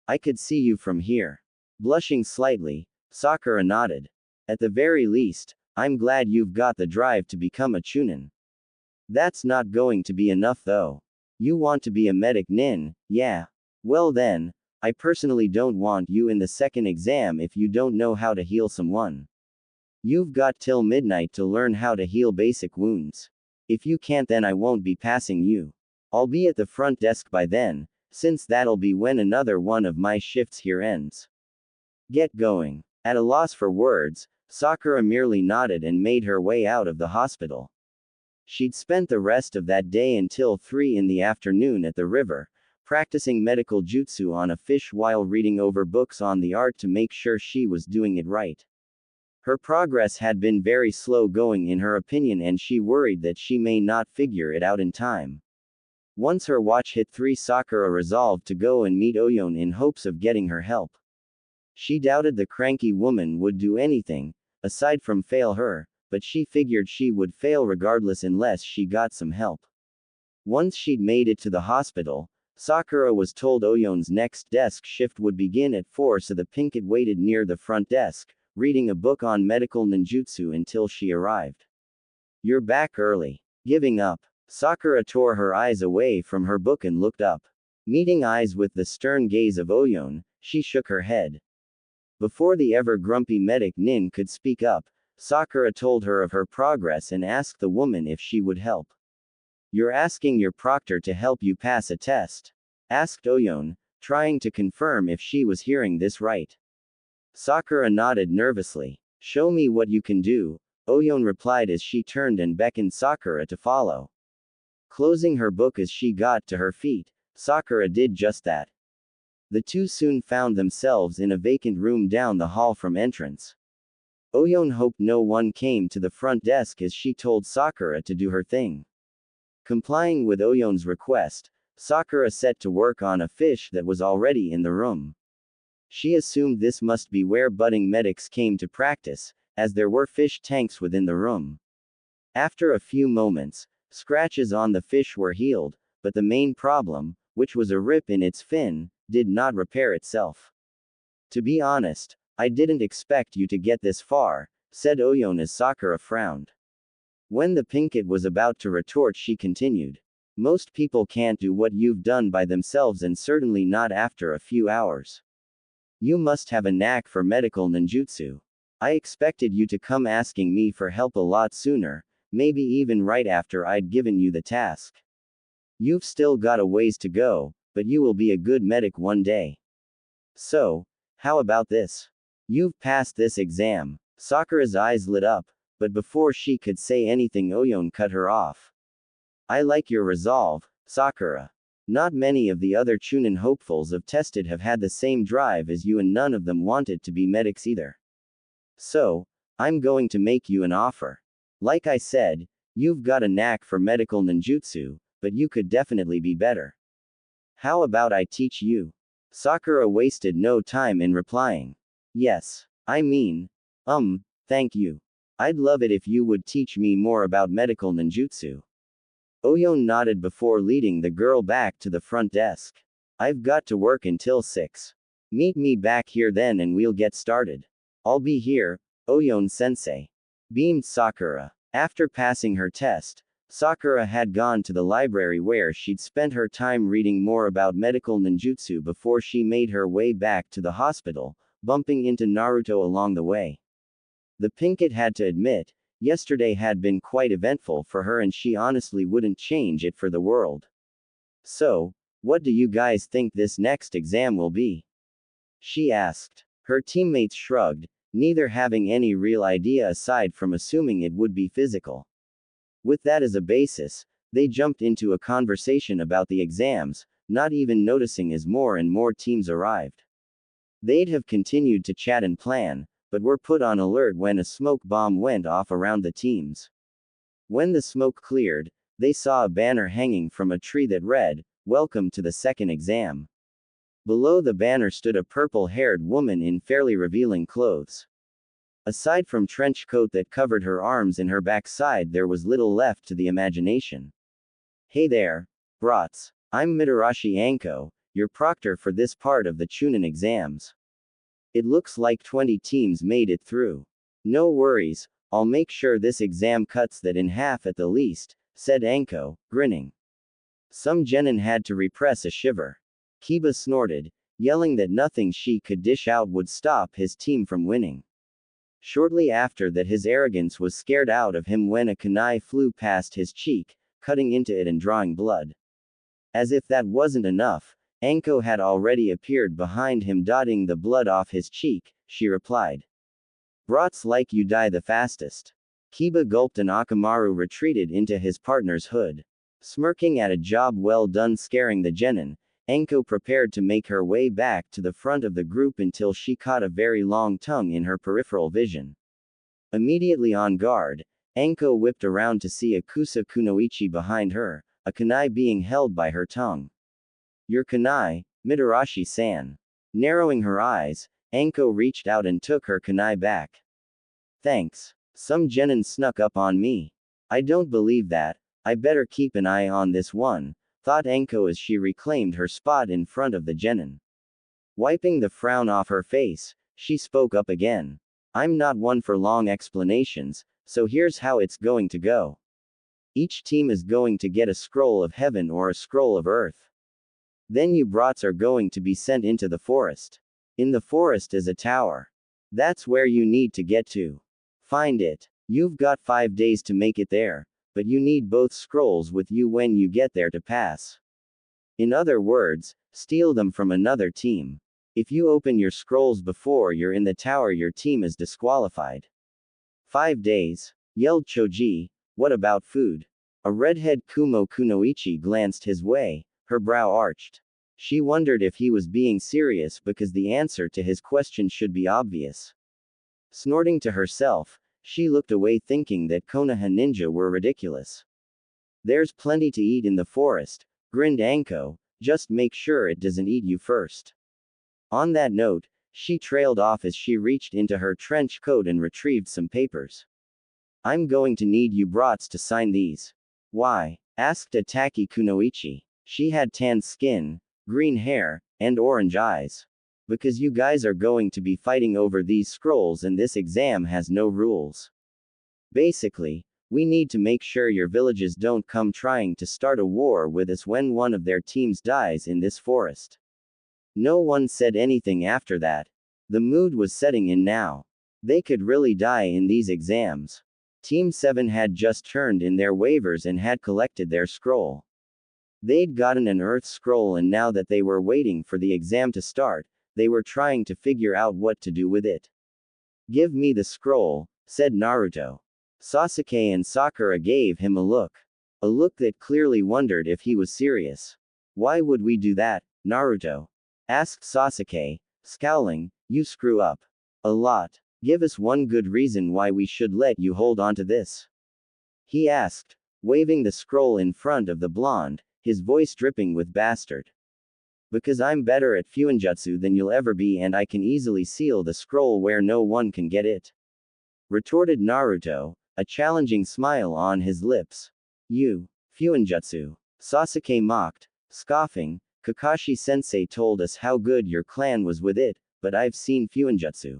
S2: I could see you from here. Blushing slightly, Sakura nodded. At the very least, I'm glad you've got the drive to become a chunin. That's not going to be enough though. You want to be a medic nin, yeah? Well then, I personally don't want you in the second exam if you don't know how to heal someone. You've got till midnight to learn how to heal basic wounds. If you can't then I won't be passing you. I'll be at the front desk by then, since that'll be when another one of my shifts here ends. Get going. At a loss for words, Sakura merely nodded and made her way out of the hospital. She'd spent the rest of that day until 3 in the afternoon at the river, practicing medical jutsu on a fish while reading over books on the art to make sure she was doing it right. Her progress had been very slow going in her opinion and she worried that she may not figure it out in time. Once her watch hit 3 Sakura resolved to go and meet Oyon in hopes of getting her help. She doubted the cranky woman would do anything, aside from fail her, but she figured she would fail regardless unless she got some help. Once she'd made it to the hospital, Sakura was told Oyon's next desk shift would begin at 4 so the Pinkett waited near the front desk, reading a book on medical ninjutsu until she arrived. You're back early. Giving up. Sakura tore her eyes away from her book and looked up. Meeting eyes with the stern gaze of Oyon, she shook her head. Before the ever-grumpy medic nin could speak up, Sakura told her of her progress and asked the woman if she would help. You're asking your proctor to help you pass a test? Asked Oyon, trying to confirm if she was hearing this right. Sakura nodded nervously. Show me what you can do, Oyon replied as she turned and beckoned Sakura to follow. Closing her book as she got to her feet, Sakura did just that. The two soon found themselves in a vacant room down the hall from entrance. Oyon hoped no one came to the front desk as she told Sakura to do her thing. Complying with Oyon's request, Sakura set to work on a fish that was already in the room. She assumed this must be where budding medics came to practice, as there were fish tanks within the room. After a few moments, scratches on the fish were healed, but the main problem, which was a rip in its fin, did not repair itself. To be honest, I didn't expect you to get this far, said Oyon as Sakura frowned. When the Pinkett was about to retort, she continued. Most people can't do what you've done by themselves, and certainly not after a few hours. You must have a knack for medical ninjutsu. I expected you to come asking me for help a lot sooner, maybe even right after I'd given you the task. You've still got a ways to go, but you will be a good medic one day. So, how about this? You've passed this exam. Sakura's eyes lit up, but before she could say anything, Oyon cut her off. I like your resolve, Sakura. Not many of the other Chunin hopefuls of tested have had the same drive as you, and none of them wanted to be medics either. So, I'm going to make you an offer. Like I said, you've got a knack for medical ninjutsu, but you could definitely be better. How about I teach you? Sakura wasted no time in replying. Yes, thank you. I'd love it if you would teach me more about medical ninjutsu. Oyon nodded before leading the girl back to the front desk. I've got to work until 6. Meet me back here then and we'll get started. I'll be here, Oyon-sensei. Beamed Sakura. After passing her test, Sakura had gone to the library where she'd spent her time reading more about medical ninjutsu before she made her way back to the hospital, bumping into Naruto along the way. The Pinkett had to admit, yesterday had been quite eventful for her, and she honestly wouldn't change it for the world. So, what do you guys think this next exam will be? She asked. Her teammates shrugged, neither having any real idea aside from assuming it would be physical. With that as a basis, they jumped into a conversation about the exams, not even noticing as more and more teams arrived. They'd have continued to chat and plan, but were put on alert when a smoke bomb went off around the teams. When the smoke cleared, they saw a banner hanging from a tree that read, "Welcome to the second exam." Below the banner stood a purple-haired woman in fairly revealing clothes. Aside from trench coat that covered her arms and her backside, there was little left to the imagination. Hey there, brats. I'm Mitarashi Anko, your proctor for this part of the Chunin exams. It looks like 20 teams made it through. No worries, I'll make sure this exam cuts that in half at the least, said Anko, grinning. Some genin had to repress a shiver. Kiba snorted, yelling that nothing she could dish out would stop his team from winning. Shortly after that, his arrogance was scared out of him when a kunai flew past his cheek, cutting into it and drawing blood. As if that wasn't enough, Anko had already appeared behind him, dotting the blood off his cheek. She replied. Brats like you die the fastest. Kiba gulped and Akamaru retreated into his partner's hood. Smirking at a job well done scaring the genin, Anko prepared to make her way back to the front of the group until she caught a very long tongue in her peripheral vision. Immediately on guard, Anko whipped around to see a Kusa Kunoichi behind her, a kunai being held by her tongue. Your kunai, Mitarashi-san. Narrowing her eyes, Anko reached out and took her kunai back. Thanks. Some genin snuck up on me. I don't believe that. I better keep an eye on this one, thought Anko as she reclaimed her spot in front of the genin. Wiping the frown off her face, she spoke up again. I'm not one for long explanations, so here's how it's going to go. Each team is going to get a scroll of heaven or a scroll of earth. Then you brats are going to be sent into the forest. In the forest is a tower. That's where you need to get to. Find it. You've got 5 days to make it there, but you need both scrolls with you when you get there to pass. In other words, steal them from another team. If you open your scrolls before you're in the tower, your team is disqualified. 5 days, yelled Choji. What about food? A redhead Kumo Kunoichi glanced his way, her brow arched. She wondered if he was being serious because the answer to his question should be obvious. Snorting to herself, she looked away thinking that Konoha ninja were ridiculous. There's plenty to eat in the forest, grinned Anko, just make sure it doesn't eat you first. On that note, she trailed off as she reached into her trench coat and retrieved some papers. I'm going to need you brats to sign these. Why? Asked Ataki Kunoichi. She had tan skin, green hair, and orange eyes. Because you guys are going to be fighting over these scrolls and this exam has no rules. Basically, we need to make sure your villages don't come trying to start a war with us when one of their teams dies in this forest. No one said anything after that. The mood was setting in now. They could really die in these exams. Team 7 had just turned in their waivers and had collected their scroll. They'd gotten an Earth scroll, and now that they were waiting for the exam to start, they were trying to figure out what to do with it. Give me the scroll, said Naruto. Sasuke and Sakura gave him a look. A look that clearly wondered if he was serious. Why would we do that, Naruto? Asked Sasuke, scowling. You screw up. A lot. Give us one good reason why we should let you hold on to this. He asked, waving the scroll in front of the blonde, his voice dripping with bastard. Because I'm better at Fuinjutsu than you'll ever be, and I can easily seal the scroll where no one can get it. Retorted Naruto, a challenging smile on his lips. You, Fuinjutsu. Sasuke mocked, scoffing. Kakashi-sensei told us how good your clan was with it, but I've seen Fuinjutsu.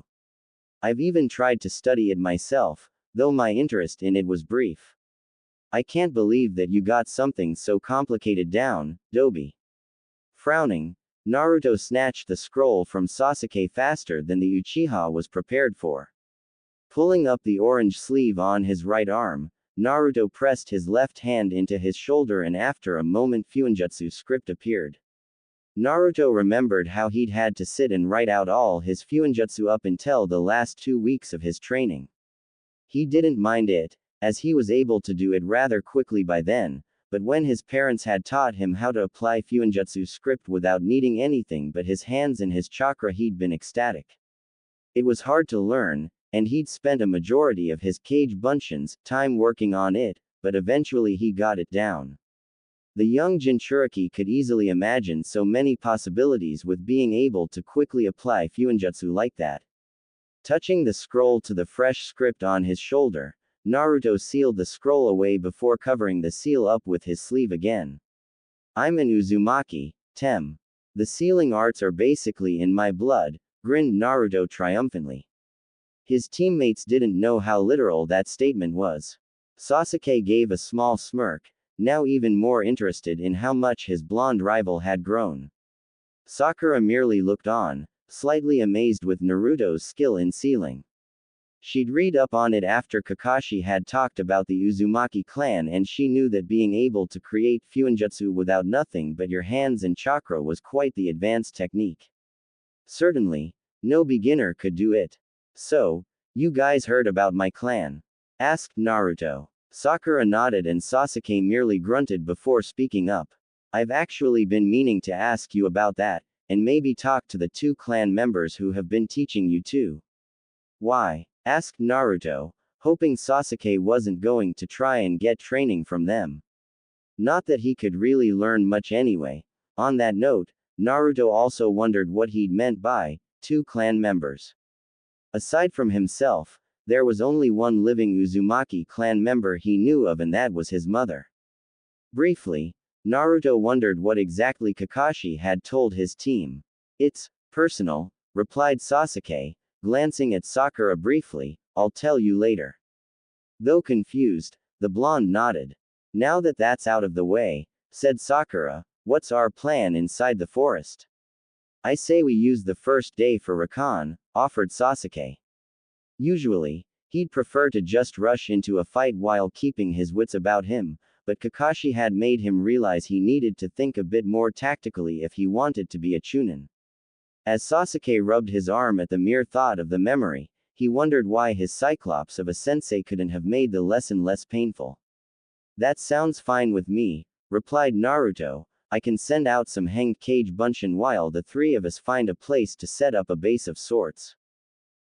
S2: I've even tried to study it myself, though my interest in it was brief. I can't believe that you got something so complicated down, Dobi. Frowning, Naruto snatched the scroll from Sasuke faster than the Uchiha was prepared for. Pulling up the orange sleeve on his right arm, Naruto pressed his left hand into his shoulder, and after a moment Fuinjutsu script appeared. Naruto remembered how he'd had to sit and write out all his Fuinjutsu up until the last 2 weeks of his training. He didn't mind it, as he was able to do it rather quickly by then, but when his parents had taught him how to apply Fuinjutsu script without needing anything but his hands and his chakra, he'd been ecstatic. It was hard to learn, and he'd spent a majority of his Kage Bunshin's time working on it, but eventually he got it down. The young Jinchuriki could easily imagine so many possibilities with being able to quickly apply Fuinjutsu like that. Touching the scroll to the fresh script on his shoulder, Naruto sealed the scroll away before covering the seal up with his sleeve again. I'm an Uzumaki, Tem. The sealing arts are basically in my blood, grinned Naruto triumphantly. His teammates didn't know how literal that statement was. Sasuke gave a small smirk, now even more interested in how much his blonde rival had grown. Sakura merely looked on, slightly amazed with Naruto's skill in sealing. She'd read up on it after Kakashi had talked about the Uzumaki clan, and she knew that being able to create Fuinjutsu without nothing but your hands and chakra was quite the advanced technique. Certainly, no beginner could do it. So, you guys heard about my clan? Asked Naruto. Sakura nodded and Sasuke merely grunted before speaking up. I've actually been meaning to ask you about that, and maybe talk to the 2 clan members who have been teaching you too. Why? Asked Naruto, hoping Sasuke wasn't going to try and get training from them. Not that he could really learn much anyway. On that note, Naruto also wondered what he'd meant by 2 clan members. Aside from himself, there was only one living Uzumaki clan member he knew of, and that was his mother. Briefly, Naruto wondered what exactly Kakashi had told his team. It's personal, replied Sasuke, glancing at Sakura briefly. I'll tell you later. Though confused, the blonde nodded. Now that that's out of the way, said Sakura, what's our plan inside the forest? I say we use the first day for recon, offered Sasuke. Usually, he'd prefer to just rush into a fight while keeping his wits about him, but Kakashi had made him realize he needed to think a bit more tactically if he wanted to be a Chunin. As Sasuke rubbed his arm at the mere thought of the memory, he wondered why his Cyclops of a sensei couldn't have made the lesson less painful. That sounds fine with me, replied Naruto. I can send out some hanged Kage Bunshin while the 3 of us find a place to set up a base of sorts.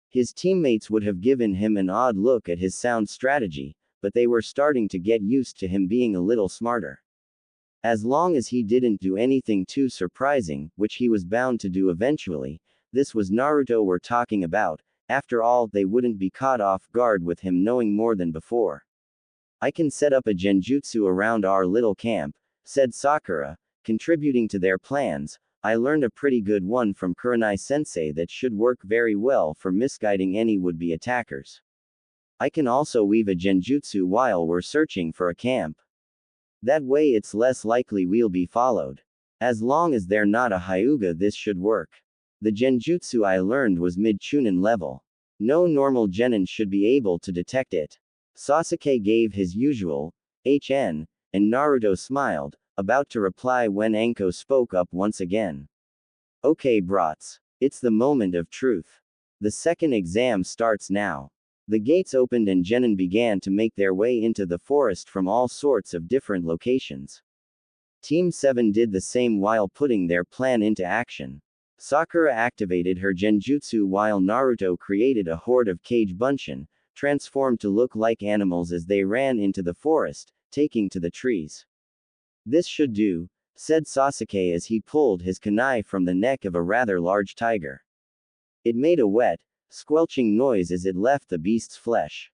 S2: His teammates would have given him an odd look at his sound strategy, but they were starting to get used to him being a little smarter. As long as he didn't do anything too surprising, which he was bound to do eventually, this was Naruto we're talking about. After all, they wouldn't be caught off guard with him knowing more than before. I can set up a genjutsu around our little camp, said Sakura, contributing to their plans. I learned a pretty good one from Kurenai-sensei that should work very well for misguiding any would-be attackers. I can also weave a genjutsu while we're searching for a camp. That way it's less likely we'll be followed. As long as they're not a Hyuga, this should work. The genjutsu I learned was mid-chunin level. No normal genin should be able to detect it. Sasuke gave his usual, HN, and Naruto smiled, about to reply when Anko spoke up once again. Okay brats. It's the moment of truth. The second exam starts now. The gates opened and genin began to make their way into the forest from all sorts of different locations. Team 7 did the same while putting their plan into action. Sakura activated her genjutsu while Naruto created a horde of cage bunshin, transformed to look like animals as they ran into the forest, taking to the trees. This should do, said Sasuke as he pulled his kunai from the neck of a rather large tiger. It made a wet, squelching noise as it left the beast's flesh.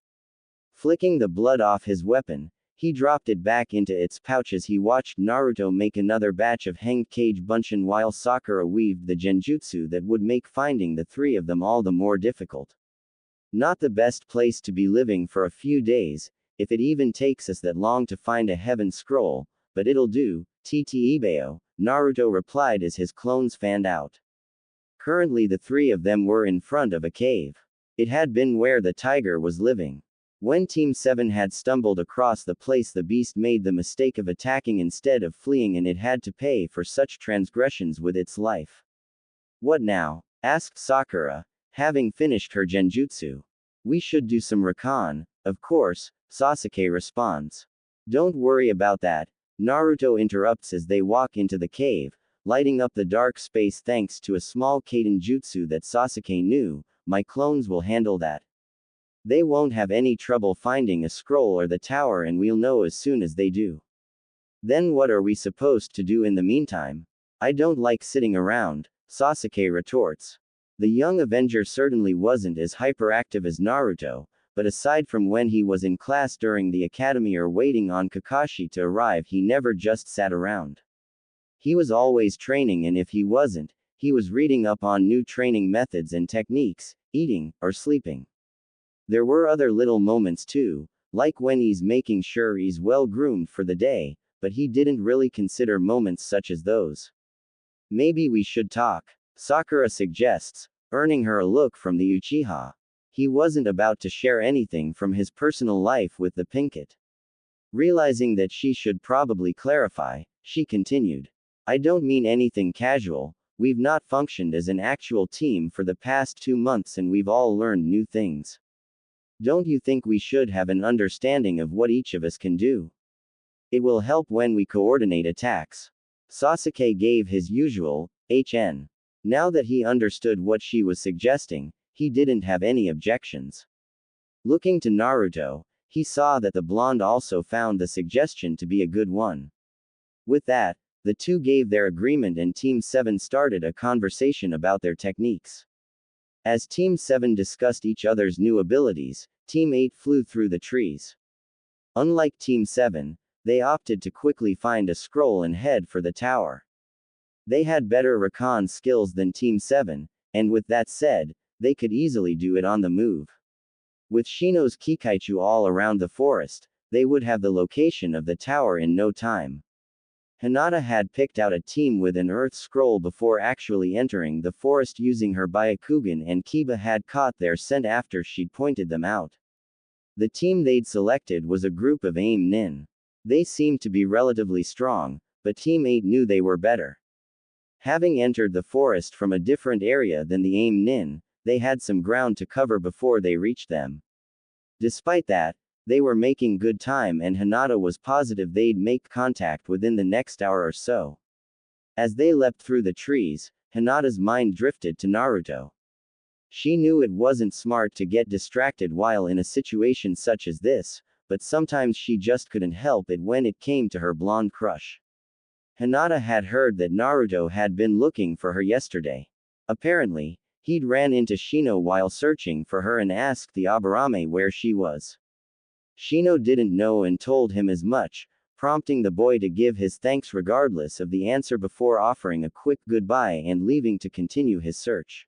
S2: Flicking the blood off his weapon, he dropped it back into its pouch as he watched Naruto make another batch of hanged cage bunshin while Sakura weaved the genjutsu that would make finding the three of them all the more difficult. Not the best place to be living for a few days, if it even takes us that long to find a heaven scroll, but it'll do, Ttibao, Naruto replied as his clones fanned out. Currently the three of them were in front of a cave. It had been where the tiger was living. When Team 7 had stumbled across the place, the beast made the mistake of attacking instead of fleeing, and it had to pay for such transgressions with its life. What now? Asked Sakura, having finished her genjutsu. We should do some recon, of course, Sasuke responds. Don't worry about that, Naruto interrupts as they walk into the cave, lighting up the dark space thanks to a small kaiden jutsu that Sasuke knew. My clones will handle that. They won't have any trouble finding a scroll or the tower, and we'll know as soon as they do. Then what are we supposed to do in the meantime? I don't like sitting around, Sasuke retorts. The young Avenger certainly wasn't as hyperactive as Naruto, but aside from when he was in class during the academy or waiting on Kakashi to arrive, he never just sat around. He was always training, and if he wasn't, he was reading up on new training methods and techniques, eating, or sleeping. There were other little moments too, like when he's making sure he's well groomed for the day, but he didn't really consider moments such as those. Maybe we should talk, Sakura suggests, earning her a look from the Uchiha. He wasn't about to share anything from his personal life with the Pinkett. Realizing that she should probably clarify, she continued. I don't mean anything casual. We've not functioned as an actual team for the past 2 months and we've all learned new things. Don't you think we should have an understanding of what each of us can do? It will help when we coordinate attacks. Sasuke gave his usual, HN. Now that he understood what she was suggesting, he didn't have any objections. Looking to Naruto, he saw that the blonde also found the suggestion to be a good one. With that, the two gave their agreement and Team 7 started a conversation about their techniques. As Team 7 discussed each other's new abilities, Team 8 flew through the trees. Unlike Team 7, they opted to quickly find a scroll and head for the tower. They had better recon skills than Team 7, and with that said, they could easily do it on the move. With Shino's Kikaichu all around the forest, they would have the location of the tower in no time. Hinata had picked out a team with an earth scroll before actually entering the forest using her Byakugan, and Kiba had caught their scent after she'd pointed them out. The team they'd selected was a group of AIM Nin. They seemed to be relatively strong, but Team 8 knew they were better. Having entered the forest from a different area than the AIM Nin, they had some ground to cover before they reached them. Despite that, they were making good time, and Hinata was positive they'd make contact within the next hour or so. As they leapt through the trees, Hinata's mind drifted to Naruto. She knew it wasn't smart to get distracted while in a situation such as this, but sometimes she just couldn't help it when it came to her blonde crush. Hinata had heard that Naruto had been looking for her yesterday. Apparently, he'd ran into Shino while searching for her and asked the Aburame where she was. Shino didn't know and told him as much, prompting the boy to give his thanks regardless of the answer before offering a quick goodbye and leaving to continue his search.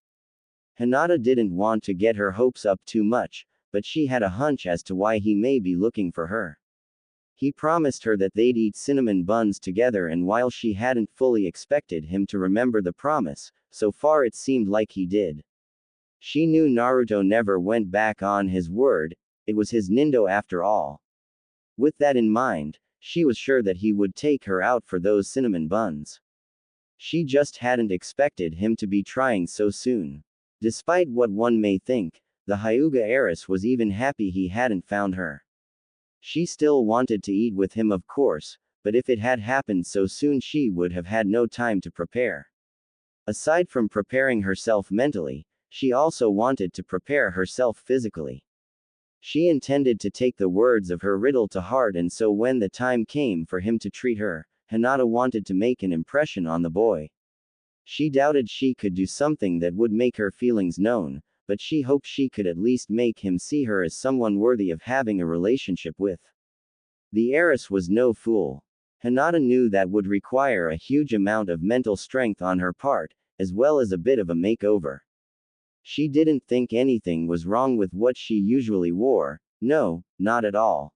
S2: Hinata didn't want to get her hopes up too much, but she had a hunch as to why he may be looking for her. He promised her that they'd eat cinnamon buns together, and while she hadn't fully expected him to remember the promise, so far it seemed like he did. She knew Naruto never went back on his word, it was his nindo after all. With that in mind, she was sure that he would take her out for those cinnamon buns. She just hadn't expected him to be trying so soon. Despite what one may think, the Hyuga heiress was even happy he hadn't found her. She still wanted to eat with him, of course, but if it had happened so soon, she would have had no time to prepare. Aside from preparing herself mentally, she also wanted to prepare herself physically. She intended to take the words of her riddle to heart, and so when the time came for him to treat her, Hinata wanted to make an impression on the boy. She doubted she could do something that would make her feelings known, but she hoped she could at least make him see her as someone worthy of having a relationship with. The heiress was no fool. Hinata knew that would require a huge amount of mental strength on her part, as well as a bit of a makeover. She didn't think anything was wrong with what she usually wore, no, not at all.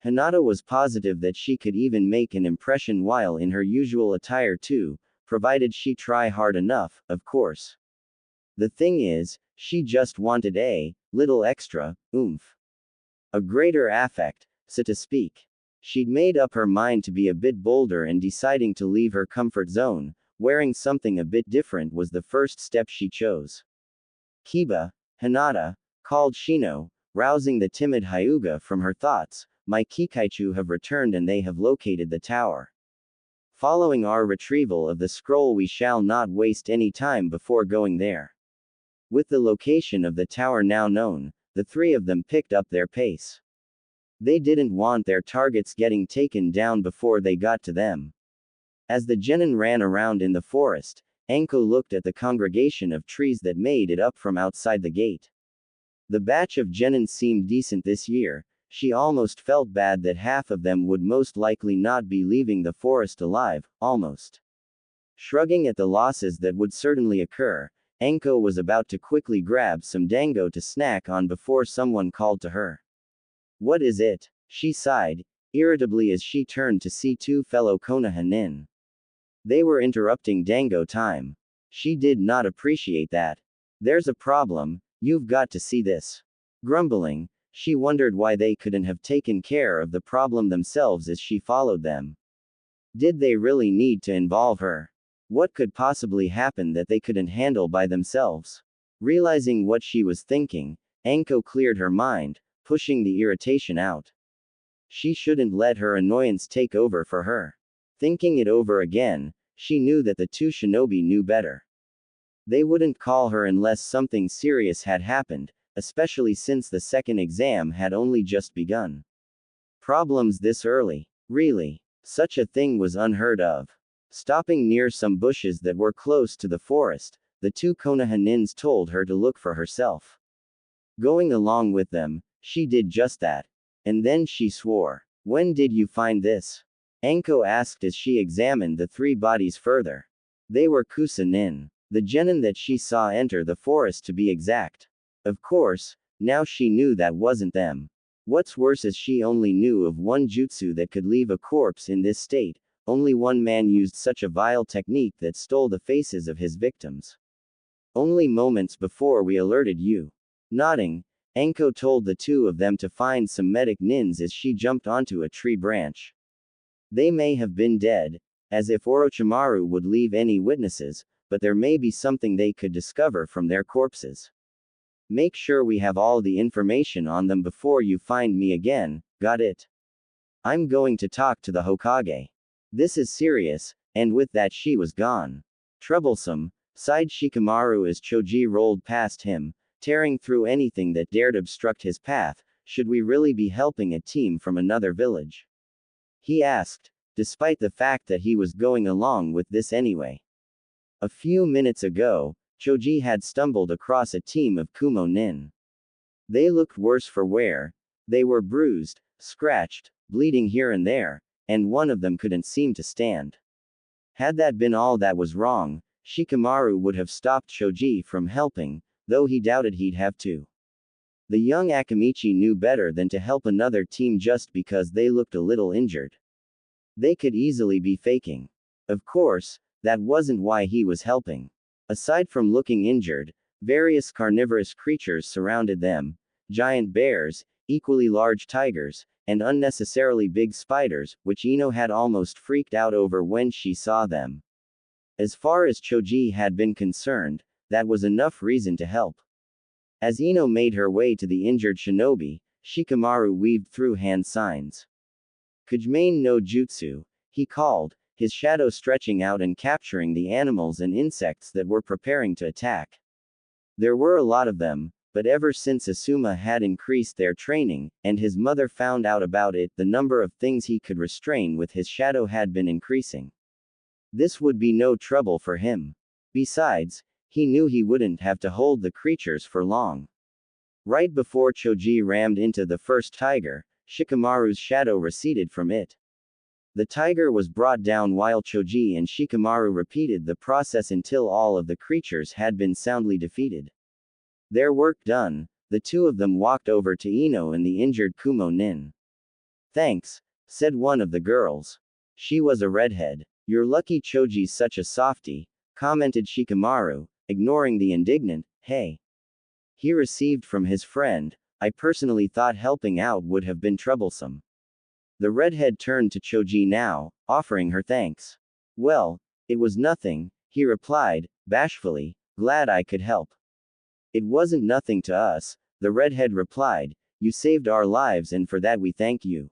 S2: Hinata was positive that she could even make an impression while in her usual attire too, provided she try hard enough, of course. The thing is, she just wanted a little extra oomph. A greater affect, so to speak. She'd made up her mind to be a bit bolder, and deciding to leave her comfort zone, wearing something a bit different, was the first step she chose. Kiba, Hinata, called Shino, rousing the timid Hyuga from her thoughts. My Kikaichu have returned and they have located the tower. Following our retrieval of the scroll, we shall not waste any time before going there. With the location of the tower now known, the three of them picked up their pace. They didn't want their targets getting taken down before they got to them. As the genin ran around in the forest, Anko looked at the congregation of trees that made it up from outside the gate. The batch of genin seemed decent this year. She almost felt bad that half of them would most likely not be leaving the forest alive, almost. Shrugging at the losses that would certainly occur, Anko was about to quickly grab some dango to snack on before someone called to her. What is it? She sighed, irritably, as she turned to see two fellow Konoha nin. They were interrupting dango time. She did not appreciate that. There's a problem, you've got to see this. Grumbling, she wondered why they couldn't have taken care of the problem themselves as she followed them. Did they really need to involve her? What could possibly happen that they couldn't handle by themselves? Realizing what she was thinking, Anko cleared her mind, pushing the irritation out. She shouldn't let her annoyance take over for her. Thinking it over again, she knew that the two shinobi knew better. They wouldn't call her unless something serious had happened, especially since the second exam had only just begun. Problems this early? Really? Such a thing was unheard of. Stopping near some bushes that were close to the forest, the two Konoha nins told her to look for herself. Going along with them, she did just that. And then she swore. When did you find this? Anko asked as she examined the three bodies further. They were Kusa nin, the genin that she saw enter the forest to be exact. Of course, now she knew that wasn't them. What's worse is she only knew of one jutsu that could leave a corpse in this state. Only one man used such a vile technique that stole the faces of his victims. Only moments before we alerted you. Nodding, Anko told the two of them to find some medic nins as she jumped onto a tree branch. They may have been dead, as if Orochimaru would leave any witnesses, but there may be something they could discover from their corpses. Make sure we have all the information on them before you find me again, got it? I'm going to talk to the Hokage. This is serious, and with that she was gone. Troublesome, sighed Shikamaru as Choji rolled past him, tearing through anything that dared obstruct his path. Should we really be helping a team from another village? He asked, despite the fact that he was going along with this anyway. A few minutes ago, Choji had stumbled across a team of Kumo nin. They looked worse for wear. They were bruised, scratched, bleeding here and there, and one of them couldn't seem to stand. Had that been all that was wrong, Shikamaru would have stopped Choji from helping, though he doubted he'd have to. The young Akamichi knew better than to help another team just because they looked a little injured. They could easily be faking. Of course, that wasn't why he was helping. Aside from looking injured, various carnivorous creatures surrounded them: giant bears, equally large tigers, and unnecessarily big spiders, which Ino had almost freaked out over when she saw them. As far as Choji had been concerned, that was enough reason to help. As Ino made her way to the injured shinobi, Shikamaru weaved through hand signs. Kujimane no Jutsu, he called, his shadow stretching out and capturing the animals and insects that were preparing to attack. There were a lot of them, but ever since Asuma had increased their training, and his mother found out about it, the number of things he could restrain with his shadow had been increasing. This would be no trouble for him. Besides, he knew he wouldn't have to hold the creatures for long. Right before Choji rammed into the first tiger, Shikamaru's shadow receded from it. The tiger was brought down while Choji and Shikamaru repeated the process until all of the creatures had been soundly defeated. Their work done, the two of them walked over to Ino and the injured Kumo Nin. "Thanks," said one of the girls. She was a redhead. "You're lucky Choji's such a softie," commented Shikamaru, ignoring the indignant, "Hey." He received from his friend. "I personally thought helping out would have been troublesome." The redhead turned to Choji now, offering her thanks. "Well, it was nothing," he replied, bashfully, "glad I could help." "It wasn't nothing to us," the redhead replied, "you saved our lives and for that we thank you.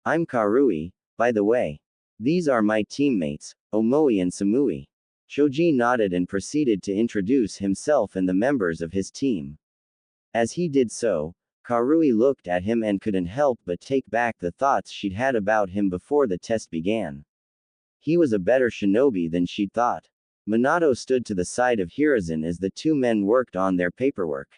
S2: I'm Karui, by the way. These are my teammates, Omoi and Samui." Choji nodded and proceeded to introduce himself and the members of his team. As he did so, Karui looked at him and couldn't help but take back the thoughts she'd had about him before the test began. He was a better shinobi than she'd thought. Minato stood to the side of Hiruzen as the two men worked on their paperwork.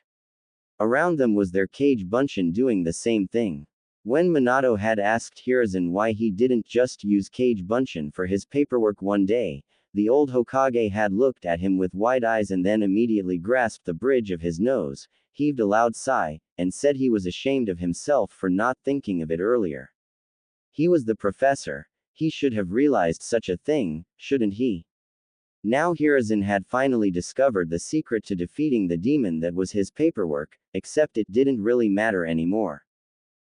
S2: Around them was their Kage Bunshin doing the same thing. When Minato had asked Hiruzen why he didn't just use Kage Bunshin for his paperwork one day, the old Hokage had looked at him with wide eyes and then immediately grasped the bridge of his nose, heaved a loud sigh, and said he was ashamed of himself for not thinking of it earlier. He was the professor. He should have realized such a thing, shouldn't he? Now Hiruzen had finally discovered the secret to defeating the demon that was his paperwork, except it didn't really matter anymore.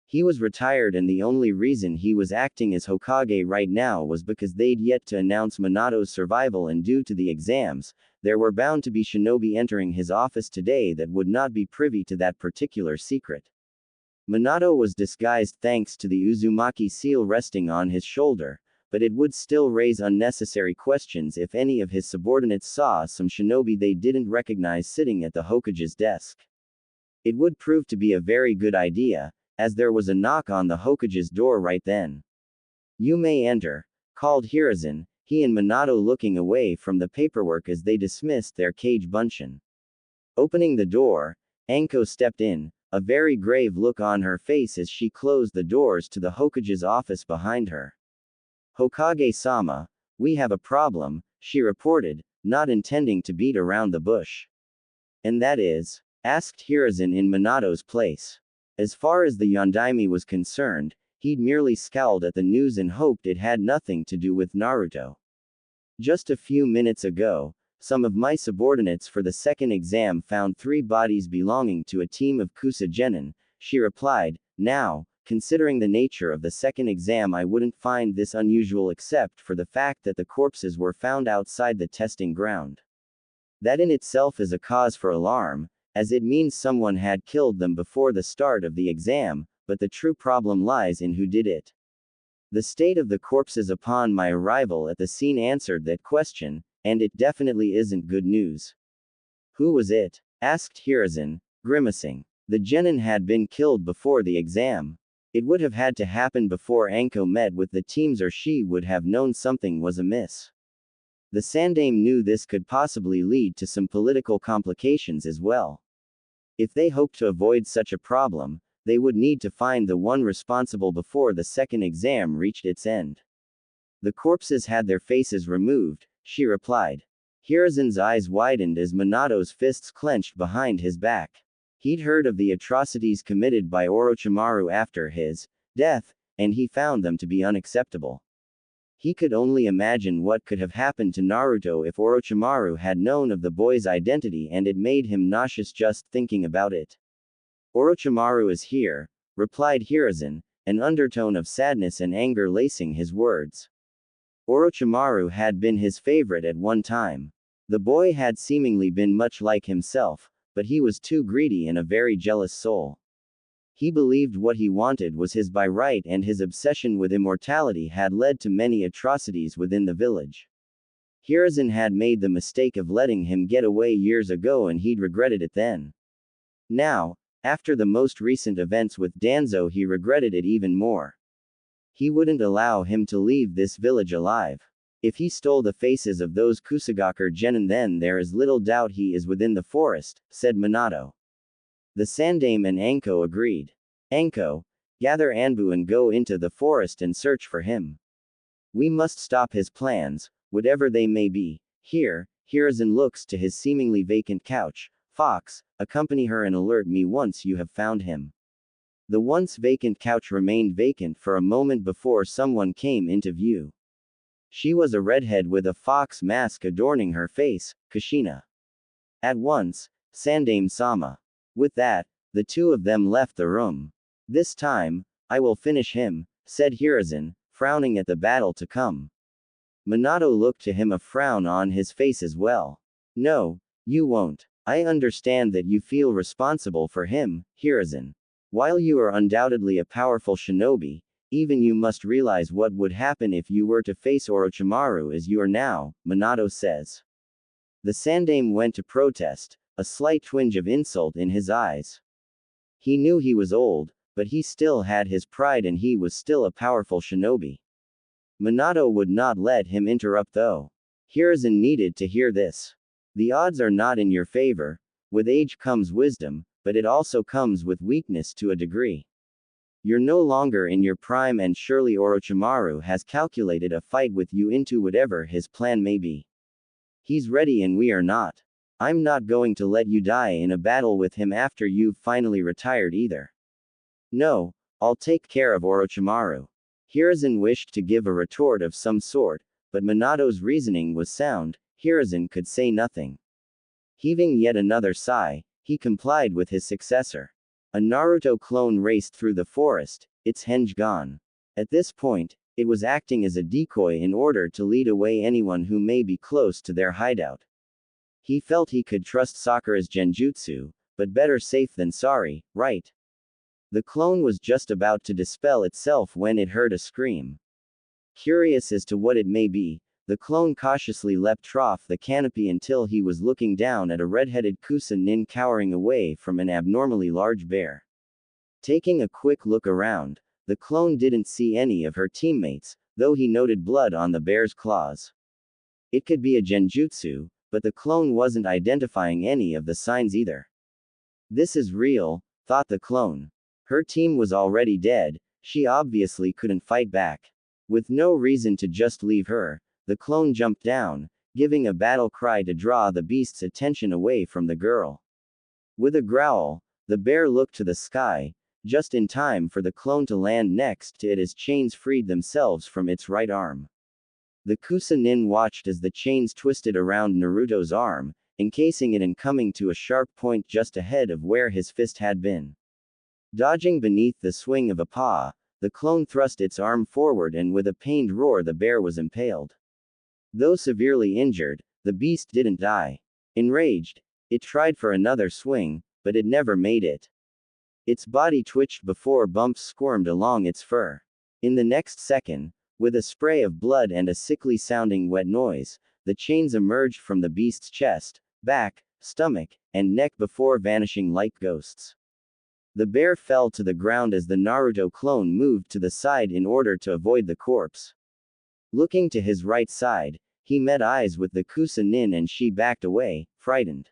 S2: He was retired and the only reason he was acting as Hokage right now was because they'd yet to announce Minato's survival, and due to the exams, there were bound to be shinobi entering his office today that would not be privy to that particular secret. Minato was disguised thanks to the Uzumaki seal resting on his shoulder, but it would still raise unnecessary questions if any of his subordinates saw some shinobi they didn't recognize sitting at the Hokage's desk. It would prove to be a very good idea, as there was a knock on the Hokage's door right then. "You may enter," called Hiruzen, he and Minato looking away from the paperwork as they dismissed their Kage Bunshin. Opening the door, Anko stepped in, a very grave look on her face as she closed the doors to the Hokage's office behind her. "Hokage-sama, we have a problem," she reported, not intending to beat around the bush. "And that is?" asked Hiruzen in Minato's place. As far as the Yondaime was concerned, he'd merely scowled at the news and hoped it had nothing to do with Naruto. "Just a few minutes ago, some of my subordinates for the second exam found 3 bodies belonging to a team of Kusa Genin," she replied. "Now, considering the nature of the second exam, I wouldn't find this unusual except for the fact that the corpses were found outside the testing ground. That in itself is a cause for alarm, as it means someone had killed them before the start of the exam, but the true problem lies in who did it. The state of the corpses upon my arrival at the scene answered that question, and it definitely isn't good news." "Who was it?" asked Hiruzen, grimacing. "The genin had been killed before the exam. It would have had to happen before Anko met with the teams, or she would have known something was amiss. The Sandaime knew this could possibly lead to some political complications as well. If they hoped to avoid such a problem, They would need to find the one responsible before the second exam reached its end. The corpses had their faces removed, she replied. Hiruzen's eyes widened as Minato's fists clenched behind his back. He'd heard of the atrocities committed by Orochimaru after his death, and he found them to be unacceptable. He could only imagine what could have happened to Naruto if Orochimaru had known of the boy's identity, and it made him nauseous just thinking about it. Orochimaru is here, replied Hiruzen, an undertone of sadness and anger lacing his words. Orochimaru had been his favorite at one time. The boy had seemingly been much like himself, but he was too greedy and a very jealous soul. He believed what he wanted was his by right, and his obsession with immortality had led to many atrocities within the village. Hiruzen had made the mistake of letting him get away years ago, and he'd regretted it then. Now, after the most recent events with Danzo, he regretted it even more. He wouldn't allow him to leave this village alive. If he stole the faces of those Kusagaker genin, then there is little doubt he is within the forest, said Minato. The Sandaime and Anko agreed. Anko, gather Anbu and go into the forest and search for him. We must stop his plans, whatever they may be. Here, Hiruzen looks to his seemingly vacant couch. Fox, accompany her and alert me once you have found him. The once vacant couch remained vacant for a moment before someone came into view. She was a redhead with a fox mask adorning her face, Kushina. At once, Sandaime-sama. With that, the two of them left the room. This time, I will finish him, said Hiruzen, frowning at the battle to come. Minato looked to him, a frown on his face as well. No, you won't. I understand that you feel responsible for him, Hiruzen. While you are undoubtedly a powerful shinobi, even you must realize what would happen if you were to face Orochimaru as you are now, Minato says. The Sandaime went to protest, a slight twinge of insult in his eyes. He knew he was old, but he still had his pride and he was still a powerful shinobi. Minato would not let him interrupt though. Hiruzen needed to hear this. The odds are not in your favor. With age comes wisdom, but it also comes with weakness to a degree. You're no longer in your prime, and surely Orochimaru has calculated a fight with you into whatever his plan may be. He's ready and we are not. I'm not going to let you die in a battle with him after you've finally retired either. No, I'll take care of Orochimaru. Hiruzen wished to give a retort of some sort, but Minato's reasoning was sound. Hiruzen could say nothing. Heaving yet another sigh, he complied with his successor. A Naruto clone raced through the forest, its henge gone. At this point, it was acting as a decoy in order to lead away anyone who may be close to their hideout. He felt he could trust Sakura's genjutsu, but better safe than sorry, right? The clone was just about to dispel itself when it heard a scream. Curious as to what it may be, the clone cautiously leapt off the canopy until he was looking down at a red-headed Kusa-nin cowering away from an abnormally large bear. Taking a quick look around, the clone didn't see any of her teammates, though he noted blood on the bear's claws. It could be a genjutsu, but the clone wasn't identifying any of the signs either. This is real, thought the clone. Her team was already dead, she obviously couldn't fight back. With no reason to just leave her, the clone jumped down, giving a battle cry to draw the beast's attention away from the girl. With a growl, the bear looked to the sky, just in time for the clone to land next to it as chains freed themselves from its right arm. The Kusa-nin watched as the chains twisted around Naruto's arm, encasing it and coming to a sharp point just ahead of where his fist had been. Dodging beneath the swing of a paw, the clone thrust its arm forward, and with a pained roar the bear was impaled. Though severely injured, the beast didn't die. Enraged, it tried for another swing, but it never made it. Its body twitched before bumps squirmed along its fur. In the next second, with a spray of blood and a sickly-sounding wet noise, the chains emerged from the beast's chest, back, stomach, and neck before vanishing like ghosts. The bear fell to the ground as the Naruto clone moved to the side in order to avoid the corpse. Looking to his right side, he met eyes with the Kusa-nin and she backed away, frightened.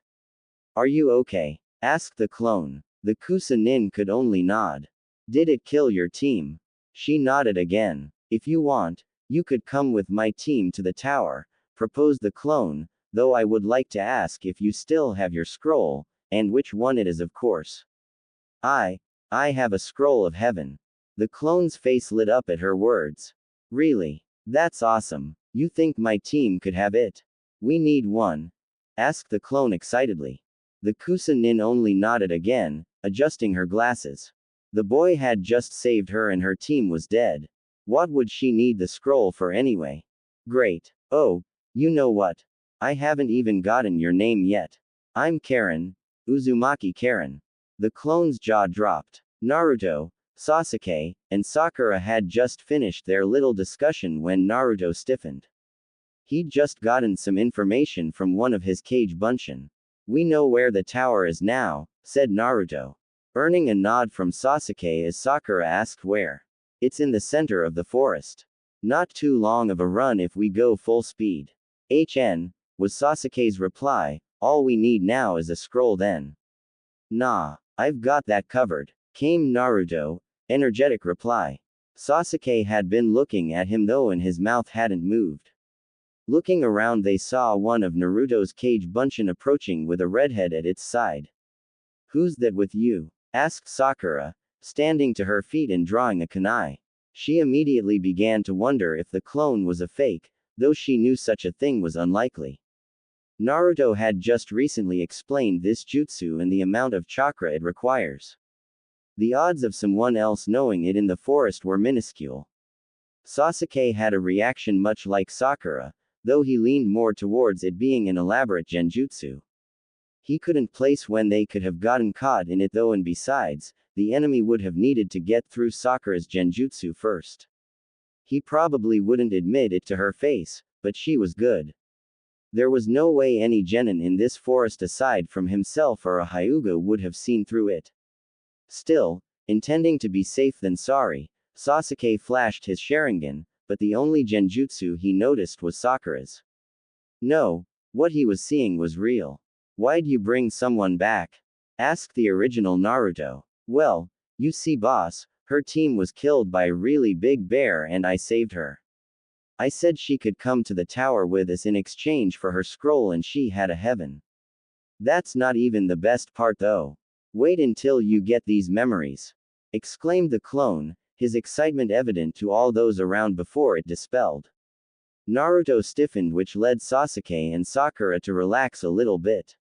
S2: Are you okay? Asked the clone. The Kusa-nin could only nod. Did it kill your team? She nodded again. If you want, you could come with my team to the tower, proposed the clone, though I would like to ask if you still have your scroll, and which one it is, of course. I have a scroll of heaven. The clone's face lit up at her words. Really? That's awesome. You think my team could have it? We need one? Asked the clone excitedly. The Kusa-nin only nodded again, adjusting her glasses. The boy had just saved her and her team was dead. What would she need the scroll for anyway? Great. Oh, you know what? I haven't even gotten your name yet. I'm Karen, Uzumaki Karen. The clone's jaw dropped. Naruto, Sasuke, and Sakura had just finished their little discussion when Naruto stiffened. He'd just gotten some information from one of his cage bunshin. We know where the tower is now, said Naruto. Earning a nod from Sasuke as Sakura asked where. It's in the center of the forest. Not too long of a run if we go full speed. Was Sasuke's reply. All we need now is a scroll then. Nah, I've got that covered, came Naruto, energetic reply. Sasuke had been looking at him though and his mouth hadn't moved. Looking around they saw one of Naruto's cage bunshin approaching with a redhead at its side. Who's that with you? Asked Sakura, standing to her feet and drawing a kunai. She immediately began to wonder if the clone was a fake, though she knew such a thing was unlikely. Naruto had just recently explained this jutsu and the amount of chakra it requires. The odds of someone else knowing it in the forest were minuscule. Sasuke had a reaction much like Sakura, though he leaned more towards it being an elaborate genjutsu. He couldn't place when they could have gotten caught in it though, and besides, the enemy would have needed to get through Sakura's genjutsu first. He probably wouldn't admit it to her face, but she was good. There was no way any genin in this forest aside from himself or a Hyuga would have seen through it. Still, intending to be safe than sorry, Sasuke flashed his Sharingan, but the only genjutsu he noticed was Sakura's. No, what he was seeing was real. Why'd you bring someone back? Asked the original Naruto. Well, you see boss, her team was killed by a really big bear and I saved her. I said she could come to the tower with us in exchange for her scroll and she had a heaven. That's not even the best part though. Wait until you get these memories. Exclaimed the clone, his excitement evident to all those around before it dispelled. Naruto stiffened, which led Sasuke and Sakura to relax a little bit.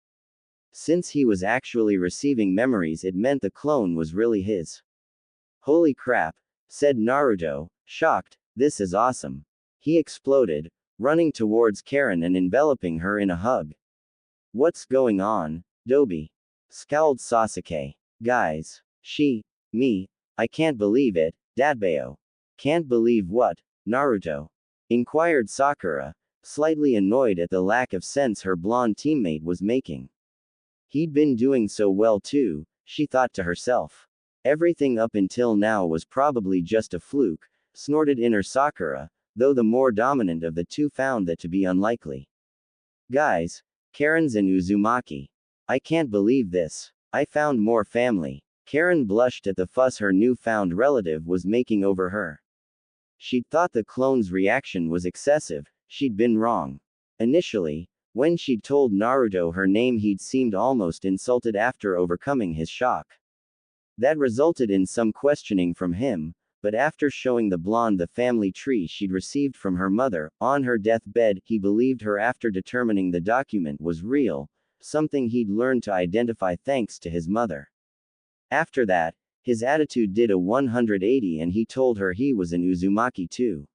S2: Since he was actually receiving memories, it meant the clone was really his. Holy crap, said Naruto, shocked, this is awesome. He exploded, running towards Karen and enveloping her in a hug. What's going on, Dobi? Scowled Sasuke. Guys. Me. I can't believe it, Dadbao. Can't believe what, Naruto? Inquired Sakura, slightly annoyed at the lack of sense her blonde teammate was making. He'd been doing so well too, she thought to herself. Everything up until now was probably just a fluke, snorted inner Sakura, though the more dominant of the two found that to be unlikely. Guys, Karen's and Uzumaki. I can't believe this. I found more family. Karen blushed at the fuss her newfound relative was making over her. She'd thought the clone's reaction was excessive, she'd been wrong. Initially, when she'd told Naruto her name, he'd seemed almost insulted after overcoming his shock. That resulted in some questioning from him, but after showing the blonde the family tree she'd received from her mother, on her deathbed, he believed her after determining the document was real, something he'd learned to identify thanks to his mother. After that, his attitude did a 180 and he told her he was an Uzumaki too.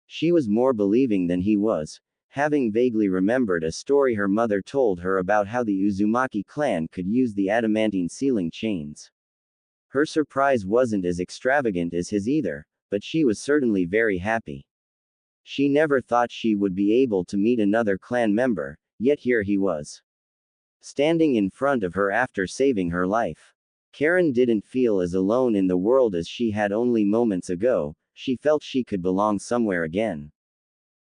S2: She was more believing than he was, having vaguely remembered a story her mother told her about how the Uzumaki clan could use the adamantine sealing chains. Her surprise wasn't as extravagant as his either, but she was certainly very happy. She never thought she would be able to meet another clan member, yet here he was. Standing in front of her after saving her life. Karen didn't feel as alone in the world as she had only moments ago, she felt she could belong somewhere again.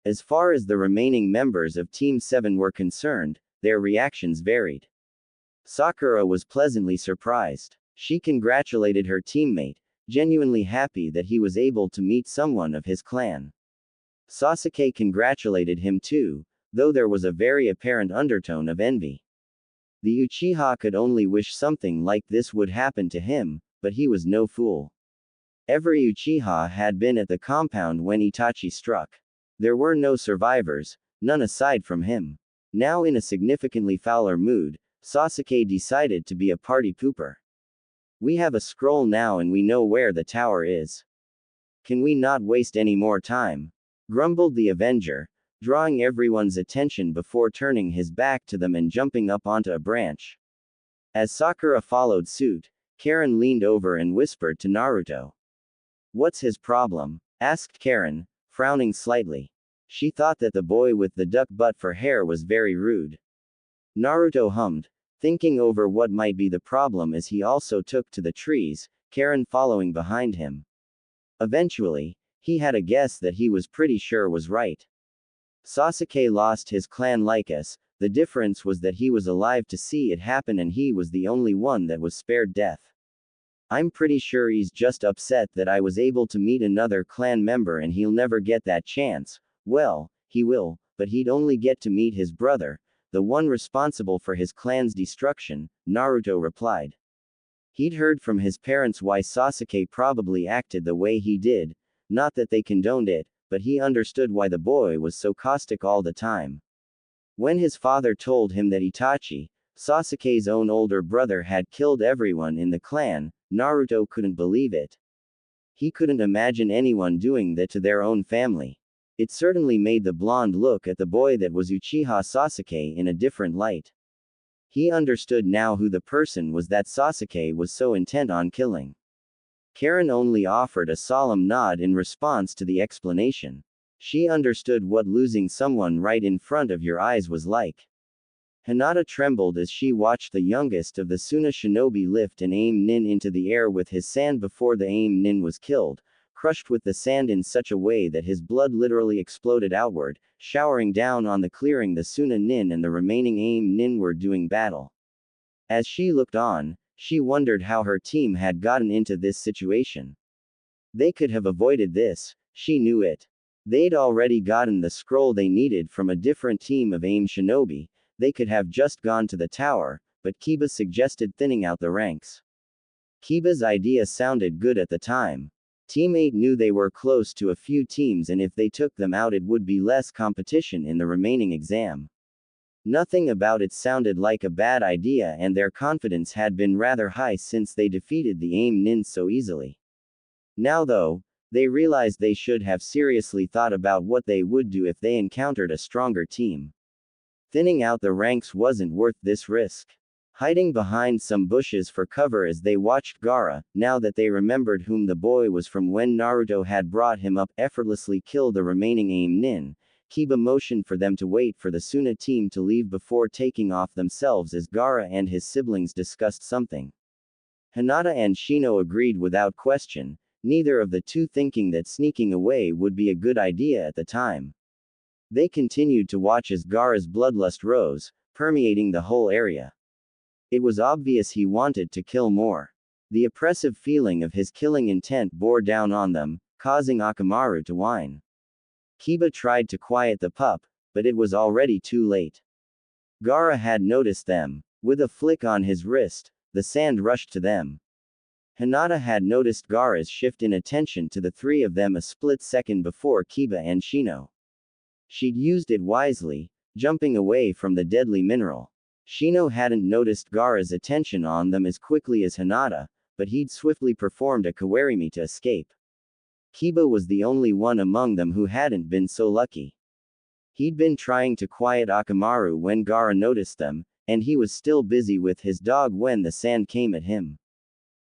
S2: As far as the remaining members of Team 7 were concerned, their reactions varied. Sakura was pleasantly surprised. She congratulated her teammate, genuinely happy that he was able to meet someone of his clan. Sasuke congratulated him too, though there was a very apparent undertone of envy. The Uchiha could only wish something like this would happen to him, but he was no fool. Every Uchiha had been at the compound when Itachi struck. There were no survivors, none aside from him. Now in a significantly fouler mood, Sasuke decided to be a party pooper. We have a scroll now and we know where the tower is. Can we not waste any more time? Grumbled the Avenger, drawing everyone's attention before turning his back to them and jumping up onto a branch. As Sakura followed suit, Karen leaned over and whispered to Naruto. What's his problem? Asked Karen, frowning slightly. She thought that the boy with the duck butt for hair was very rude. Naruto hummed, thinking over what might be the problem as he also took to the trees, Karen following behind him. Eventually, he had a guess that he was pretty sure was right. Sasuke lost his clan like us, the difference was that he was alive to see it happen and he was the only one that was spared death. I'm pretty sure he's just upset that I was able to meet another clan member and he'll never get that chance. Well, he will, but he'd only get to meet his brother, the one responsible for his clan's destruction, Naruto replied. He'd heard from his parents why Sasuke probably acted the way he did, not that they condoned it, but he understood why the boy was so caustic all the time. When his father told him that Itachi, Sasuke's own older brother, had killed everyone in the clan, Naruto couldn't believe it. He couldn't imagine anyone doing that to their own family. It certainly made the blonde look at the boy that was Uchiha Sasuke in a different light. He understood now who the person was that Sasuke was so intent on killing. Karen only offered a solemn nod in response to the explanation. She understood what losing someone right in front of your eyes was like. Hinata trembled as she watched the youngest of the Suna shinobi lift an aim nin into the air with his sand before the aim nin was killed, crushed with the sand in such a way that his blood literally exploded outward, showering down on the clearing the Suna nin and the remaining aim nin were doing battle. As she looked on, she wondered how her team had gotten into this situation. They could have avoided this, she knew it. They'd already gotten the scroll they needed from a different team of aim shinobi. They could have just gone to the tower, but Kiba suggested thinning out the ranks. Kiba's idea sounded good at the time. Team 8 knew they were close to a few teams and if they took them out it would be less competition in the remaining exam. Nothing about it sounded like a bad idea and their confidence had been rather high since they defeated the aim nin so easily. Now though, they realized they should have seriously thought about what they would do if they encountered a stronger team. Thinning out the ranks wasn't worth this risk. Hiding behind some bushes for cover as they watched Gaara, now that they remembered whom the boy was from when Naruto had brought him up, effortlessly kill the remaining aim nin, Kiba motioned for them to wait for the Suna team to leave before taking off themselves as Gaara and his siblings discussed something. Hinata and Shino agreed without question, neither of the two thinking that sneaking away would be a good idea at the time. They continued to watch as Gaara's bloodlust rose, permeating the whole area. It was obvious he wanted to kill more. The oppressive feeling of his killing intent bore down on them, causing Akamaru to whine. Kiba tried to quiet the pup, but it was already too late. Gaara had noticed them. With a flick on his wrist, the sand rushed to them. Hinata had noticed Gaara's shift in attention to the three of them a split second before Kiba and Shino. She'd used it wisely, jumping away from the deadly mineral. Shino hadn't noticed Gaara's attention on them as quickly as Hinata, but he'd swiftly performed a kawarimi to escape. Kiba was the only one among them who hadn't been so lucky. He'd been trying to quiet Akamaru when Gaara noticed them, and he was still busy with his dog when the sand came at him.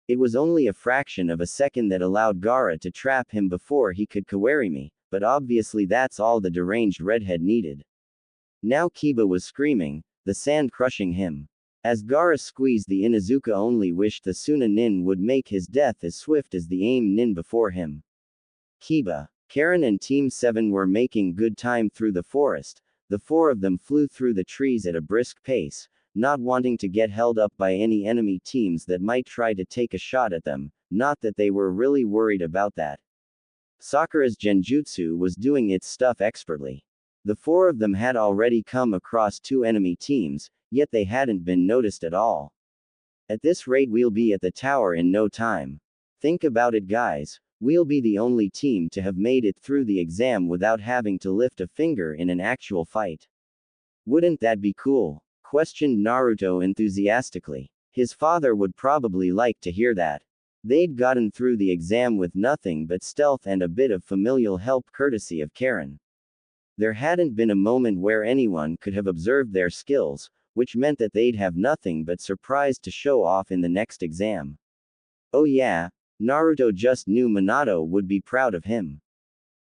S2: It was only a fraction of a second that allowed Gaara to trap him before he could kawarimi, but obviously that's all the deranged redhead needed. Now Kiba was screaming, the sand crushing him. As Gaara squeezed the Inuzuka only wished the Suna nin would make his death as swift as the aim nin before him. Kiba, Karen and Team 7 were making good time through the forest. The four of them flew through the trees at a brisk pace, not wanting to get held up by any enemy teams that might try to take a shot at them, not that they were really worried about that. Sakura's genjutsu was doing its stuff expertly. The four of them had already come across two enemy teams, yet they hadn't been noticed at all. At this rate we'll be at the tower in no time. Think about it guys, we'll be the only team to have made it through the exam without having to lift a finger in an actual fight. Wouldn't that be cool? Questioned Naruto enthusiastically. His father would probably like to hear that. They'd gotten through the exam with nothing but stealth and a bit of familial help courtesy of Karen. There hadn't been a moment where anyone could have observed their skills, which meant that they'd have nothing but surprise to show off in the next exam. Oh yeah, Naruto just knew Minato would be proud of him.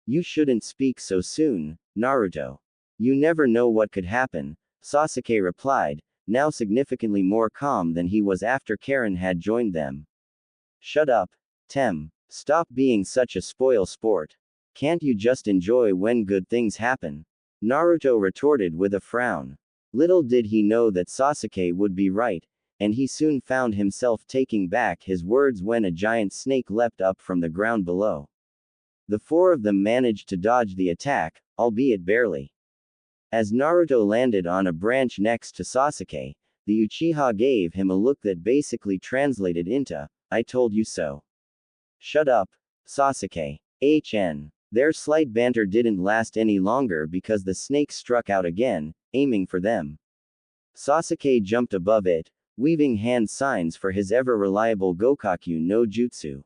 S2: You shouldn't speak so soon, Naruto. You never know what could happen, Sasuke replied, now significantly more calm than he was after Karen had joined them. Shut up, Tem. Stop being such a spoil sport. Can't you just enjoy when good things happen? Naruto retorted with a frown. Little did he know that Sasuke would be right, and he soon found himself taking back his words when a giant snake leapt up from the ground below. The four of them managed to dodge the attack, albeit barely. As Naruto landed on a branch next to Sasuke, the Uchiha gave him a look that basically translated into, "I told you so." Shut up, Sasuke. HN. Their slight banter didn't last any longer because the snake struck out again, aiming for them. Sasuke jumped above it, weaving hand signs for his ever-reliable Gokaku no Jutsu.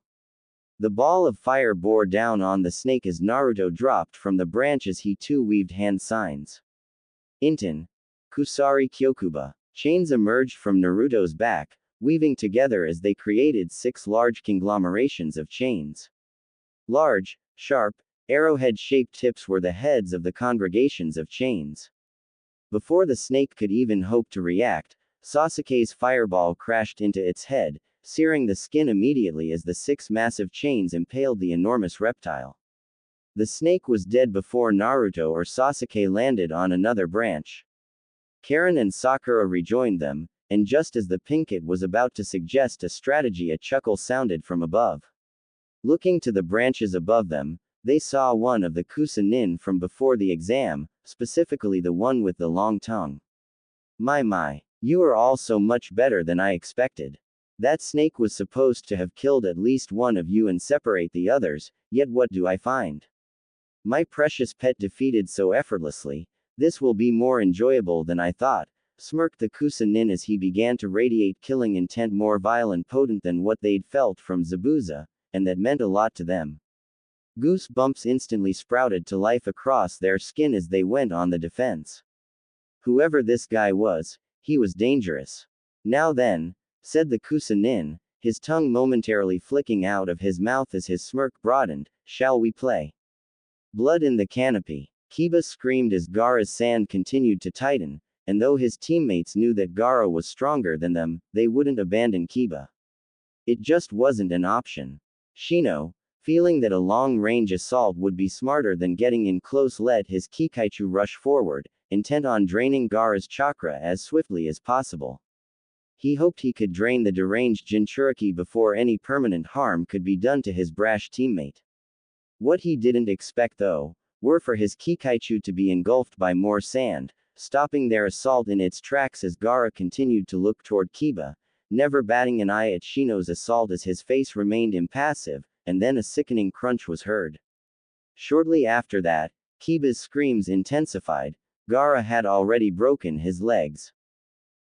S2: The ball of fire bore down on the snake as Naruto dropped from the branches. He too weaved hand signs. Inten. Kusari Kyokuba. Chains emerged from Naruto's back, weaving together as they created 6 large conglomerations of chains. Large, sharp, arrowhead-shaped tips were the heads of the congregations of chains. Before the snake could even hope to react, Sasuke's fireball crashed into its head, searing the skin immediately as the 6 massive chains impaled the enormous reptile. The snake was dead before Naruto or Sasuke landed on another branch. Karen and Sakura rejoined them, and just as the Pinkett was about to suggest a strategy, a chuckle sounded from above. Looking to the branches above them, they saw one of the Kusa-nin from before the exam, specifically the one with the long tongue. My, you are all so much better than I expected. That snake was supposed to have killed at least one of you and separate the others, yet what do I find? My precious pet defeated so effortlessly. This will be more enjoyable than I thought, smirked the Kusa-nin as he began to radiate killing intent more vile and potent than what they'd felt from Zabuza, and that meant a lot to them. Goosebumps instantly sprouted to life across their skin as they went on the defense. Whoever this guy was, he was dangerous. Now then, said the Kusa-nin, his tongue momentarily flicking out of his mouth as his smirk broadened, shall we play? Blood in the canopy. Kiba screamed as Gaara's sand continued to tighten, and though his teammates knew that Gaara was stronger than them, they wouldn't abandon Kiba. It just wasn't an option. Shino, feeling that a long-range assault would be smarter than getting in close, let his Kikaichu rush forward, intent on draining Gaara's chakra as swiftly as possible. He hoped he could drain the deranged Jinchuriki before any permanent harm could be done to his brash teammate. What he didn't expect though, were for his Kikaichu to be engulfed by more sand, stopping their assault in its tracks as Gaara continued to look toward Kiba, never batting an eye at Shino's assault as his face remained impassive, and then a sickening crunch was heard. Shortly after that, Kiba's screams intensified. Gaara had already broken his legs.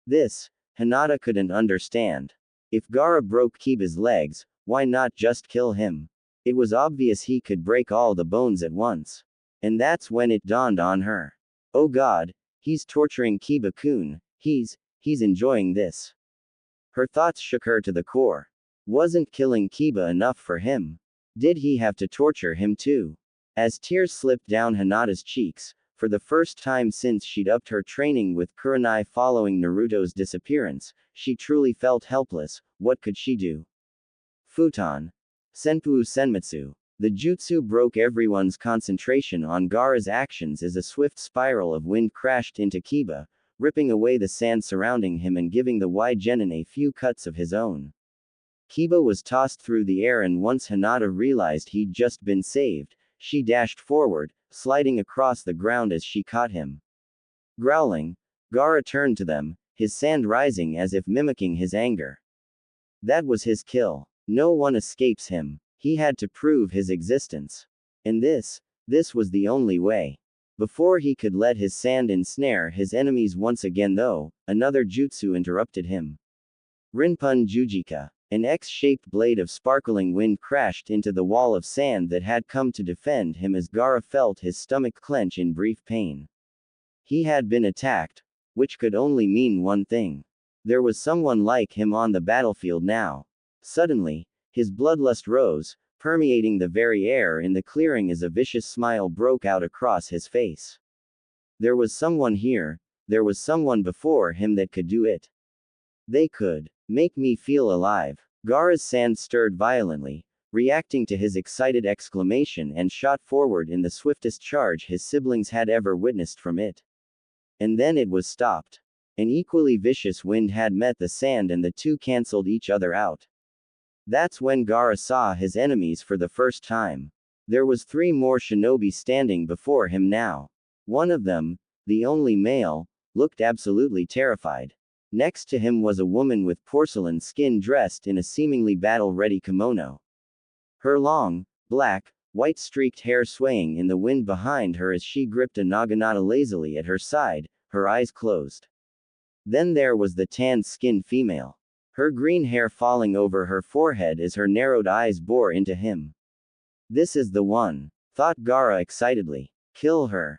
S2: This, Hinata couldn't understand. If Gaara broke Kiba's legs, why not just kill him? It was obvious he could break all the bones at once. And that's when it dawned on her. Oh god, he's torturing Kiba-kun, he's enjoying this. Her thoughts shook her to the core. Wasn't killing Kiba enough for him? Did he have to torture him too? As tears slipped down Hinata's cheeks, for the first time since she'd upped her training with Kurenai following Naruto's disappearance, she truly felt helpless. What could she do? Futon. Senpuu Senmitsu. The jutsu broke everyone's concentration on Gaara's actions as a swift spiral of wind crashed into Kiba, ripping away the sand surrounding him and giving the Y-Genin a few cuts of his own. Kiba was tossed through the air, and once Hinata realized he'd just been saved, she dashed forward, sliding across the ground as she caught him. Growling, Gaara turned to them, his sand rising as if mimicking his anger. That was his kill. No one escapes him. He had to prove his existence. And this was the only way. Before he could let his sand ensnare his enemies once again though, another jutsu interrupted him. Rinpun Jujika. An X-shaped blade of sparkling wind crashed into the wall of sand that had come to defend him as Gaara felt his stomach clench in brief pain. He had been attacked, which could only mean one thing. There was someone like him on the battlefield now. Suddenly, his bloodlust rose, permeating the very air in the clearing as a vicious smile broke out across his face. There was someone here, there was someone before him that could do it. They could make me feel alive. Gaara's sand stirred violently, reacting to his excited exclamation, and shot forward in the swiftest charge his siblings had ever witnessed from it. And then it was stopped. An equally vicious wind had met the sand and the two cancelled each other out. That's when Gaara saw his enemies for the first time. There was 3 more shinobi standing before him now. One of them, the only male, looked absolutely terrified. Next to him was a woman with porcelain skin dressed in a seemingly battle-ready kimono. Her long, black, white-streaked hair swaying in the wind behind her as she gripped a naginata lazily at her side, her eyes closed. Then there was the tanned-skinned female. Her green hair falling over her forehead as her narrowed eyes bore into him. This is the one, thought Gaara excitedly. Kill her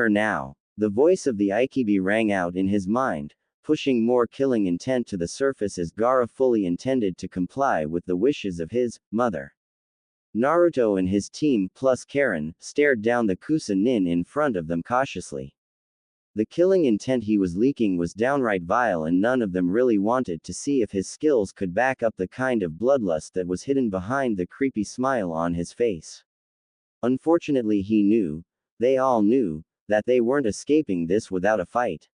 S2: now. The voice of the Aikibi rang out in his mind, pushing more killing intent to the surface as Gaara fully intended to comply with the wishes of his mother. Naruto and his team plus Karen stared down the Kusa Nin in front of them cautiously. The killing intent he was leaking was downright vile, and none of them really wanted to see if his skills could back up the kind of bloodlust that was hidden behind the creepy smile on his face. Unfortunately, they all knew, that they weren't escaping this without a fight.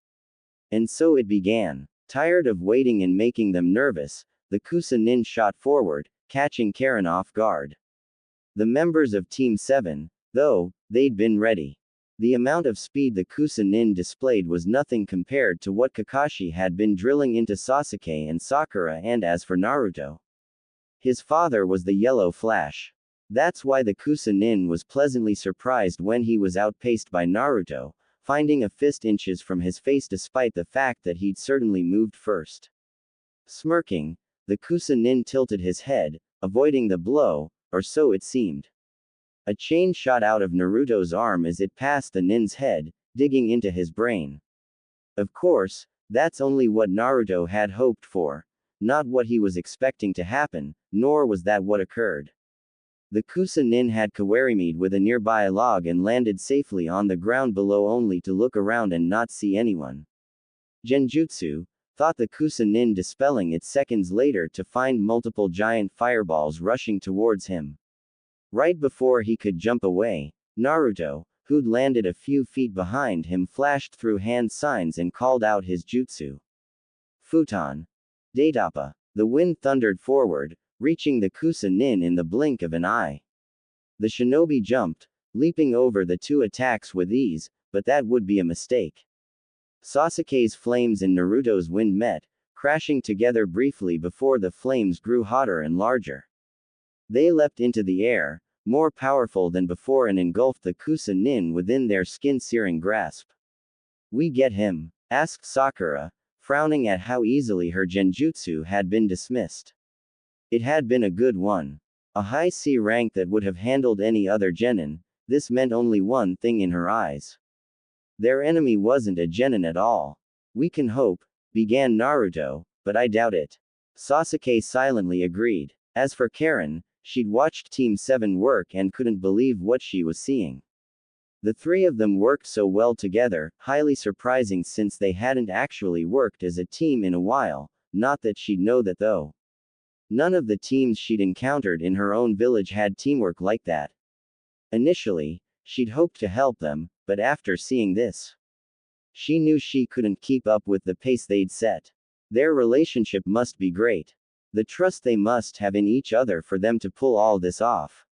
S2: And so it began. Tired of waiting and making them nervous, the Kusa Nin shot forward, catching Karen off guard. The members of Team 7, though, they'd been ready. The amount of speed the Kusa Nin displayed was nothing compared to what Kakashi had been drilling into Sasuke and Sakura, and as for Naruto, his father was the Yellow Flash. That's why the Kusa Nin was pleasantly surprised when he was outpaced by Naruto, finding a fist inches from his face despite the fact that he'd certainly moved first. Smirking, the Kusa Nin tilted his head, avoiding the blow, or so it seemed. A chain shot out of Naruto's arm as it passed the Nin's head, digging into his brain. Of course, that's only what Naruto had hoped for, not what he was expecting to happen, nor was that what occurred. The Kusa Nin had kawarimied with a nearby log and landed safely on the ground below, only to look around and not see anyone. Genjutsu, thought the Kusa Nin, dispelling it seconds later to find multiple giant fireballs rushing towards him. Right before he could jump away, Naruto, who'd landed a few feet behind him, flashed through hand signs and called out his jutsu. Futon. Datapa. The wind thundered forward, reaching the Kusa Nin in the blink of an eye. The shinobi jumped, leaping over the 2 attacks with ease, but that would be a mistake. Sasuke's flames and Naruto's wind met, crashing together briefly before the flames grew hotter and larger. They leapt into the air, more powerful than before, and engulfed the Kusa Nin within their skin-searing grasp. We get him? Asked Sakura, frowning at how easily her genjutsu had been dismissed. It had been a good one. A high C rank that would have handled any other genin. This meant only one thing in her eyes. Their enemy wasn't a genin at all. We can hope, began Naruto, but I doubt it. Sasuke silently agreed. As for Karen, she'd watched Team 7 work and couldn't believe what she was seeing. The 3 of them worked so well together, highly surprising since they hadn't actually worked as a team in a while, not that she'd know that though. None of the teams she'd encountered in her own village had teamwork like that. Initially, she'd hoped to help them, but after seeing this, She knew she couldn't keep up with the pace they'd set. Their relationship must be great. The trust they must have in each other for them to pull all this off.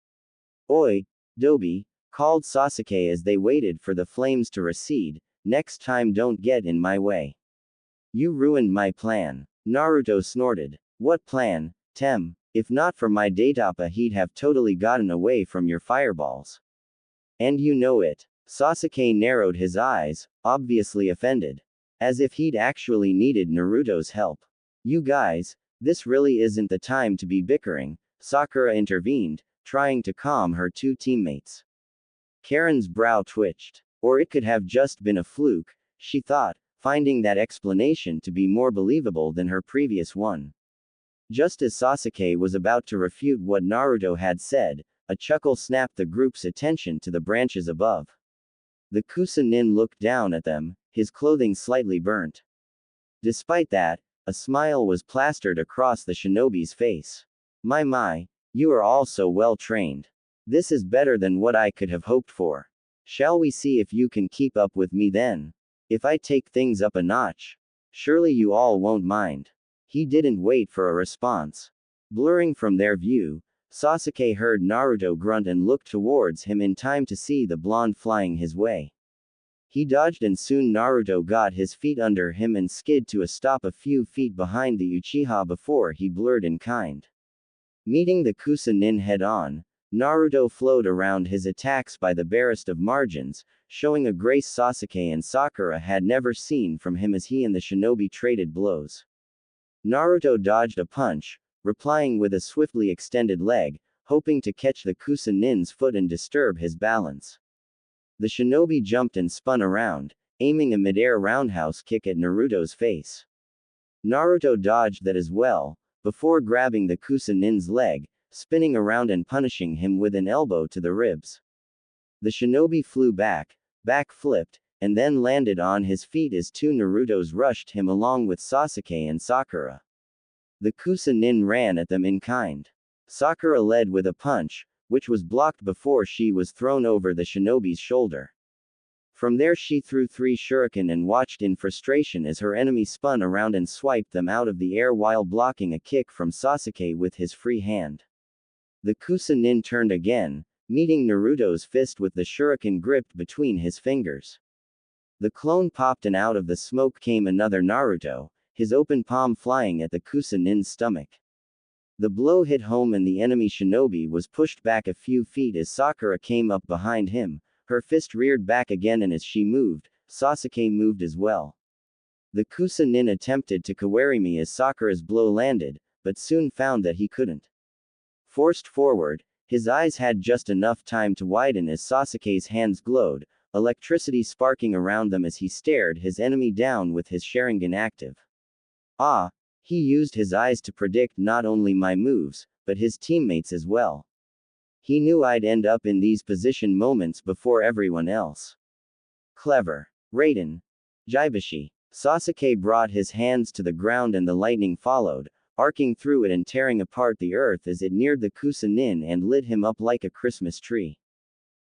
S2: Oi, Dobi, called Sasuke as they waited for the flames to recede, next time don't get in my way. You ruined my plan. Naruto snorted. What plan, Tem? If not for my Daitapa he'd have totally gotten away from your fireballs. And you know it. Sasuke narrowed his eyes, obviously offended. As if he'd actually needed Naruto's help. You guys, this really isn't the time to be bickering, Sakura intervened, trying to calm her two teammates. Karen's brow twitched. Or it could have just been a fluke, she thought, finding that explanation to be more believable than her previous one. Just as Sasuke was about to refute what Naruto had said, a chuckle snapped the group's attention to the branches above. The Kusanin looked down at them, his clothing slightly burnt. Despite that, a smile was plastered across the shinobi's face. My, you are all so well trained. This is better than what I could have hoped for. Shall we see if you can keep up with me then? If I take things up a notch? Surely you all won't mind. He didn't wait for a response. Blurring from their view, Sasuke heard Naruto grunt and looked towards him in time to see the blonde flying his way. He dodged and soon Naruto got his feet under him and skid to a stop a few feet behind the Uchiha before he blurred in kind. Meeting the Kusanin head-on, Naruto flowed around his attacks by the barest of margins, showing a grace Sasuke and Sakura had never seen from him as he and the shinobi traded blows. Naruto dodged a punch, replying with a swiftly extended leg, hoping to catch the Kusanin's foot and disturb his balance. The shinobi jumped and spun around, aiming a mid-air roundhouse kick at Naruto's face. Naruto dodged that as well, before grabbing the Kusanin's leg, spinning around and punishing him with an elbow to the ribs. The shinobi flew back, back-flipped, and then landed on his feet as two Narutos rushed him along with Sasuke and Sakura. The Kusanin ran at them in kind. Sakura led with a punch, which was blocked before she was thrown over the shinobi's shoulder. From there she threw 3 shuriken and watched in frustration as her enemy spun around and swiped them out of the air while blocking a kick from Sasuke with his free hand. The Kusanin turned again, meeting Naruto's fist with the shuriken gripped between his fingers. The clone popped and out of the smoke came another Naruto, his open palm flying at the Kusanin's stomach. The blow hit home and the enemy shinobi was pushed back a few feet as Sakura came up behind him, her fist reared back again and as she moved, Sasuke moved as well. The Kusanin attempted to kawarimi as Sakura's blow landed, but soon found that he couldn't. Forced forward, his eyes had just enough time to widen as Sasuke's hands glowed, electricity sparking around them as he stared his enemy down with his Sharingan active. Ah! He used his eyes to predict not only my moves, but his teammates as well. He knew I'd end up in these position moments before everyone else. Clever. Raiden. Jaibashi. Sasuke brought his hands to the ground and the lightning followed, arcing through it and tearing apart the earth as it neared the Kusanin and lit him up like a Christmas tree.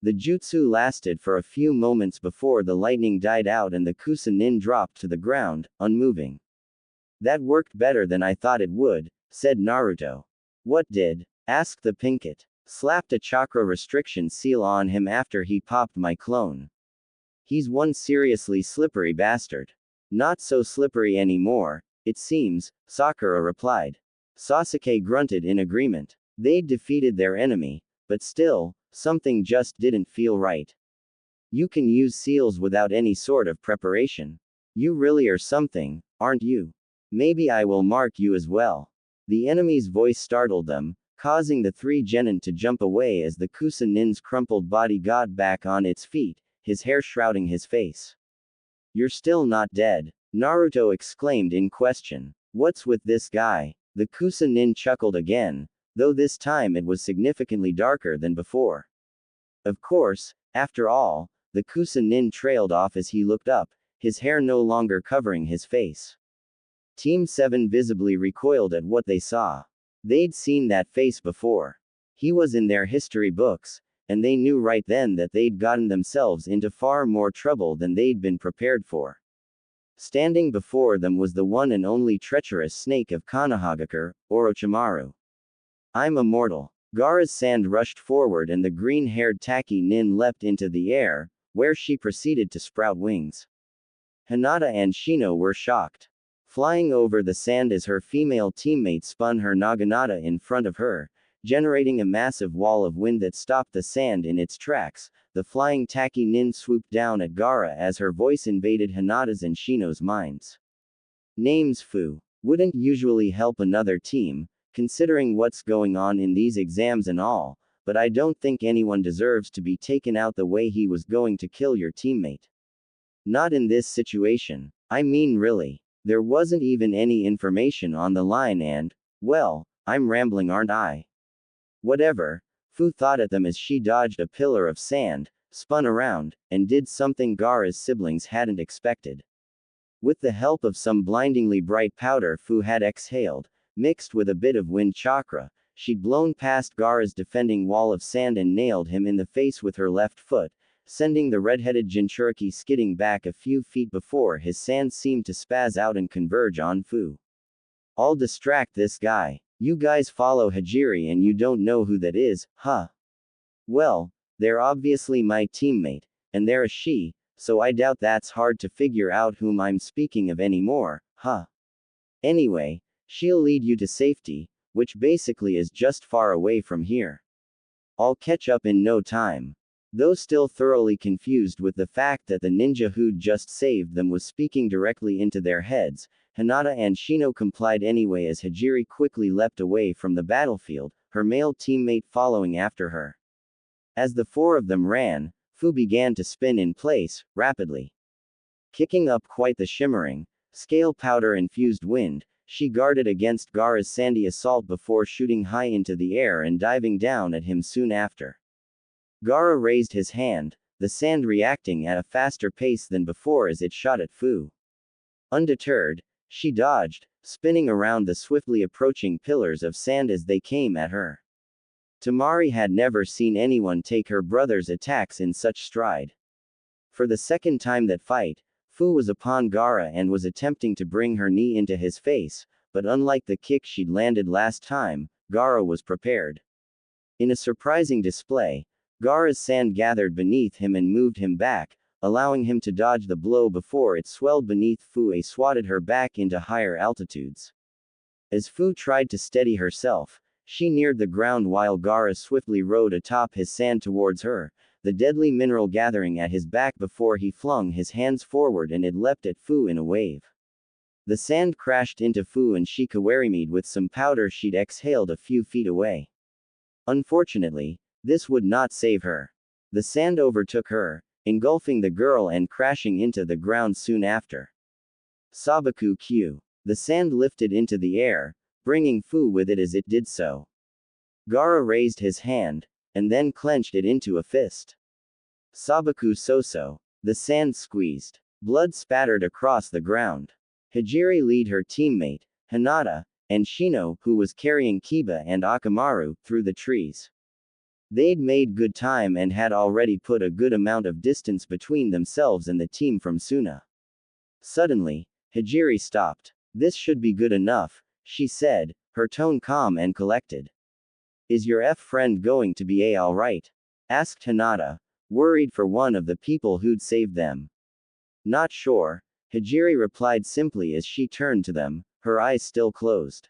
S2: The jutsu lasted for a few moments before the lightning died out and the Kusanin dropped to the ground, unmoving. That worked better than I thought it would, said Naruto. What did? Asked the Pinkett. Slapped a chakra restriction seal on him after he popped my clone. He's one seriously slippery bastard. Not so slippery anymore, it seems, Sakura replied. Sasuke grunted in agreement. They'd defeated their enemy, but still, something just didn't feel right. You can use seals without any sort of preparation. You really are something, aren't you? Maybe I will mark you as well. The enemy's voice startled them, causing the 3 genin to jump away as the Kusanin's crumpled body got back on its feet, his hair shrouding his face. You're still not dead, Naruto exclaimed in question. What's with this guy? The Kusanin chuckled again, though this time it was significantly darker than before. Of course, after all, the Kusanin trailed off as he looked up, his hair no longer covering his face. Team 7 visibly recoiled at what they saw. They'd seen that face before. He was in their history books, and they knew right then that they'd gotten themselves into far more trouble than they'd been prepared for. Standing before them was the one and only treacherous snake of Konohagakure, Orochimaru. I'm immortal. Gaara's sand rushed forward and the green-haired Taki Nin leapt into the air, where she proceeded to sprout wings. Hinata and Shino were shocked. Flying over the sand as her female teammate spun her naginata in front of her, generating a massive wall of wind that stopped the sand in its tracks, the flying Taki Nin swooped down at Gaara as her voice invaded Hinata's and Shino's minds. Names Fu wouldn't usually help another team, considering what's going on in these exams and all, but I don't think anyone deserves to be taken out the way he was going to kill your teammate. Not in this situation. I mean really. There wasn't even any information on the line and, well, I'm rambling aren't I? Whatever. Fu thought at them as she dodged a pillar of sand, spun around, and did something Gaara's siblings hadn't expected. With the help of some blindingly bright powder Fu had exhaled, mixed with a bit of wind chakra, she'd blown past Gaara's defending wall of sand and nailed him in the face with her left foot, sending the red-headed Jinchuriki skidding back a few feet before his sand seemed to spaz out and converge on Fu. I'll distract this guy. You guys follow Hajiri and you don't know who that is, huh? Well, they're obviously my teammate, and they're a she, so I doubt that's hard to figure out whom I'm speaking of anymore, huh? Anyway, she'll lead you to safety, which basically is just far away from here. I'll catch up in no time. Though still thoroughly confused with the fact that the ninja who'd just saved them was speaking directly into their heads, Hinata and Shino complied anyway as Hajiri quickly leapt away from the battlefield, her male teammate following after her. As the four of them ran, Fu began to spin in place, rapidly. Kicking up quite the shimmering, scale powder-infused wind, she guarded against Gaara's sandy assault before shooting high into the air and diving down at him soon after. Gaara raised his hand, the sand reacting at a faster pace than before as it shot at Fu. Undeterred, she dodged, spinning around the swiftly approaching pillars of sand as they came at her. Tamari had never seen anyone take her brother's attacks in such stride. For the second time that fight, Fu was upon Gaara and was attempting to bring her knee into his face, but unlike the kick she'd landed last time, Gaara was prepared. In a surprising display, Gaara's sand gathered beneath him and moved him back, allowing him to dodge the blow before it swelled beneath Fu and swatted her back into higher altitudes. As Fu tried to steady herself, she neared the ground while Gaara swiftly rode atop his sand towards her, the deadly mineral gathering at his back before he flung his hands forward and it leapt at Fu in a wave. The sand crashed into Fu and she kawarimied with some powder she'd exhaled a few feet away. Unfortunately, this would not save her. The sand overtook her, engulfing the girl and crashing into the ground soon after. Sabaku Q. The sand lifted into the air, bringing Fu with it as it did so. Gaara raised his hand, and then clenched it into a fist. Sabaku Soso. The sand squeezed. Blood spattered across the ground. Hajiri led her teammate, Hinata, and Shino, who was carrying Kiba and Akamaru, through the trees. They'd made good time and had already put a good amount of distance between themselves and the team from Suna. Suddenly, Hajiri stopped. This should be good enough, she said, her tone calm and collected. Is your friend going to be alright? Asked Hinata, worried for one of the people who'd saved them. Not sure, Hajiri replied simply as she turned to them, her eyes still closed.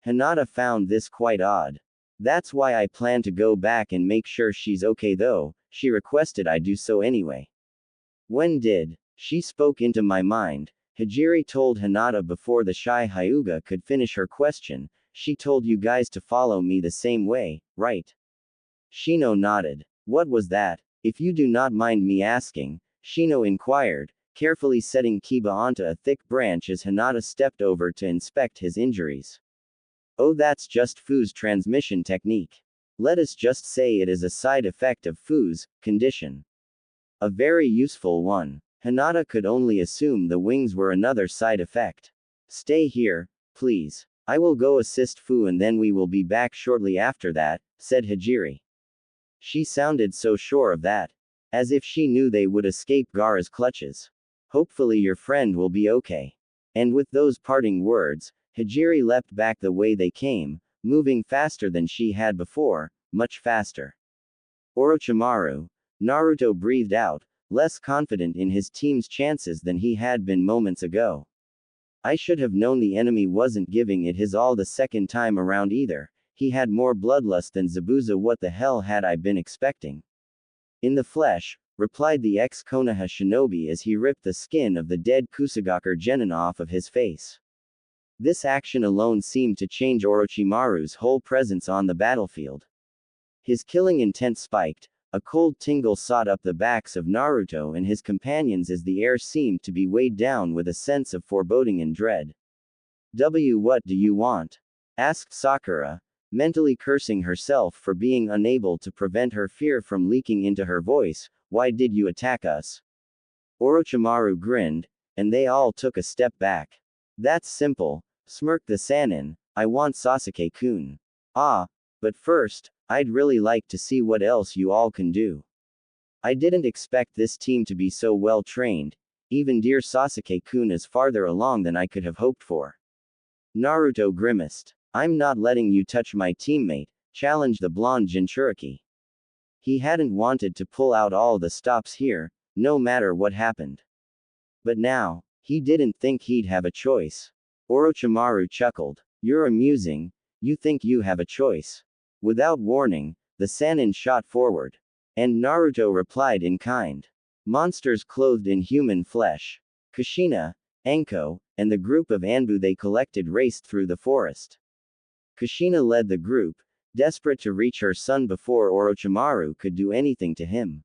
S2: Hinata found this quite odd. That's why I plan to go back and make sure she's okay though, she requested I do so anyway. When did she spoke into my mind, Hajiri told Hinata before the shy Hyuga could finish her question, she told you guys to follow me the same way, right? Shino nodded. What was that? If you do not mind me asking, Shino inquired, carefully setting Kiba onto a thick branch as Hinata stepped over to inspect his injuries. Oh, that's just Fu's transmission technique. Let us just say it is a side effect of Fu's condition. A very useful one. Hinata could only assume the wings were another side effect. Stay here, please. I will go assist Fu and then we will be back shortly after that, said Hajiri. She sounded so sure of that. As if she knew they would escape Gaara's clutches. Hopefully your friend will be okay. And with those parting words, Hijiri leapt back the way they came, moving faster than she had before, much faster. Orochimaru. Naruto breathed out, less confident in his team's chances than he had been moments ago. I should have known the enemy wasn't giving it his all the second time around either. He had more bloodlust than Zabuza. What the hell had I been expecting? In the flesh, replied the ex-Konoha shinobi as he ripped the skin of the dead Kusagakure genin off of his face. This action alone seemed to change Orochimaru's whole presence on the battlefield. His killing intent spiked, a cold tingle shot up the backs of Naruto and his companions as the air seemed to be weighed down with a sense of foreboding and dread. What do you want? Asked Sakura, mentally cursing herself for being unable to prevent her fear from leaking into her voice. Why did you attack us? Orochimaru grinned, and they all took a step back. That's simple, smirked the Sannin, I want Sasuke-kun. Ah, but first, I'd really like to see what else you all can do. I didn't expect this team to be so well trained, even dear Sasuke-kun is farther along than I could have hoped for. Naruto grimaced. I'm not letting you touch my teammate, challenged the blonde Jinchuriki. He hadn't wanted to pull out all the stops here, no matter what happened. But now, he didn't think he'd have a choice. Orochimaru chuckled. You're amusing, you think you have a choice. Without warning, the Sannin shot forward. And Naruto replied in kind. Monsters clothed in human flesh. Kushina, Anko, and the group of Anbu they collected raced through the forest. Kushina led the group, desperate to reach her son before Orochimaru could do anything to him.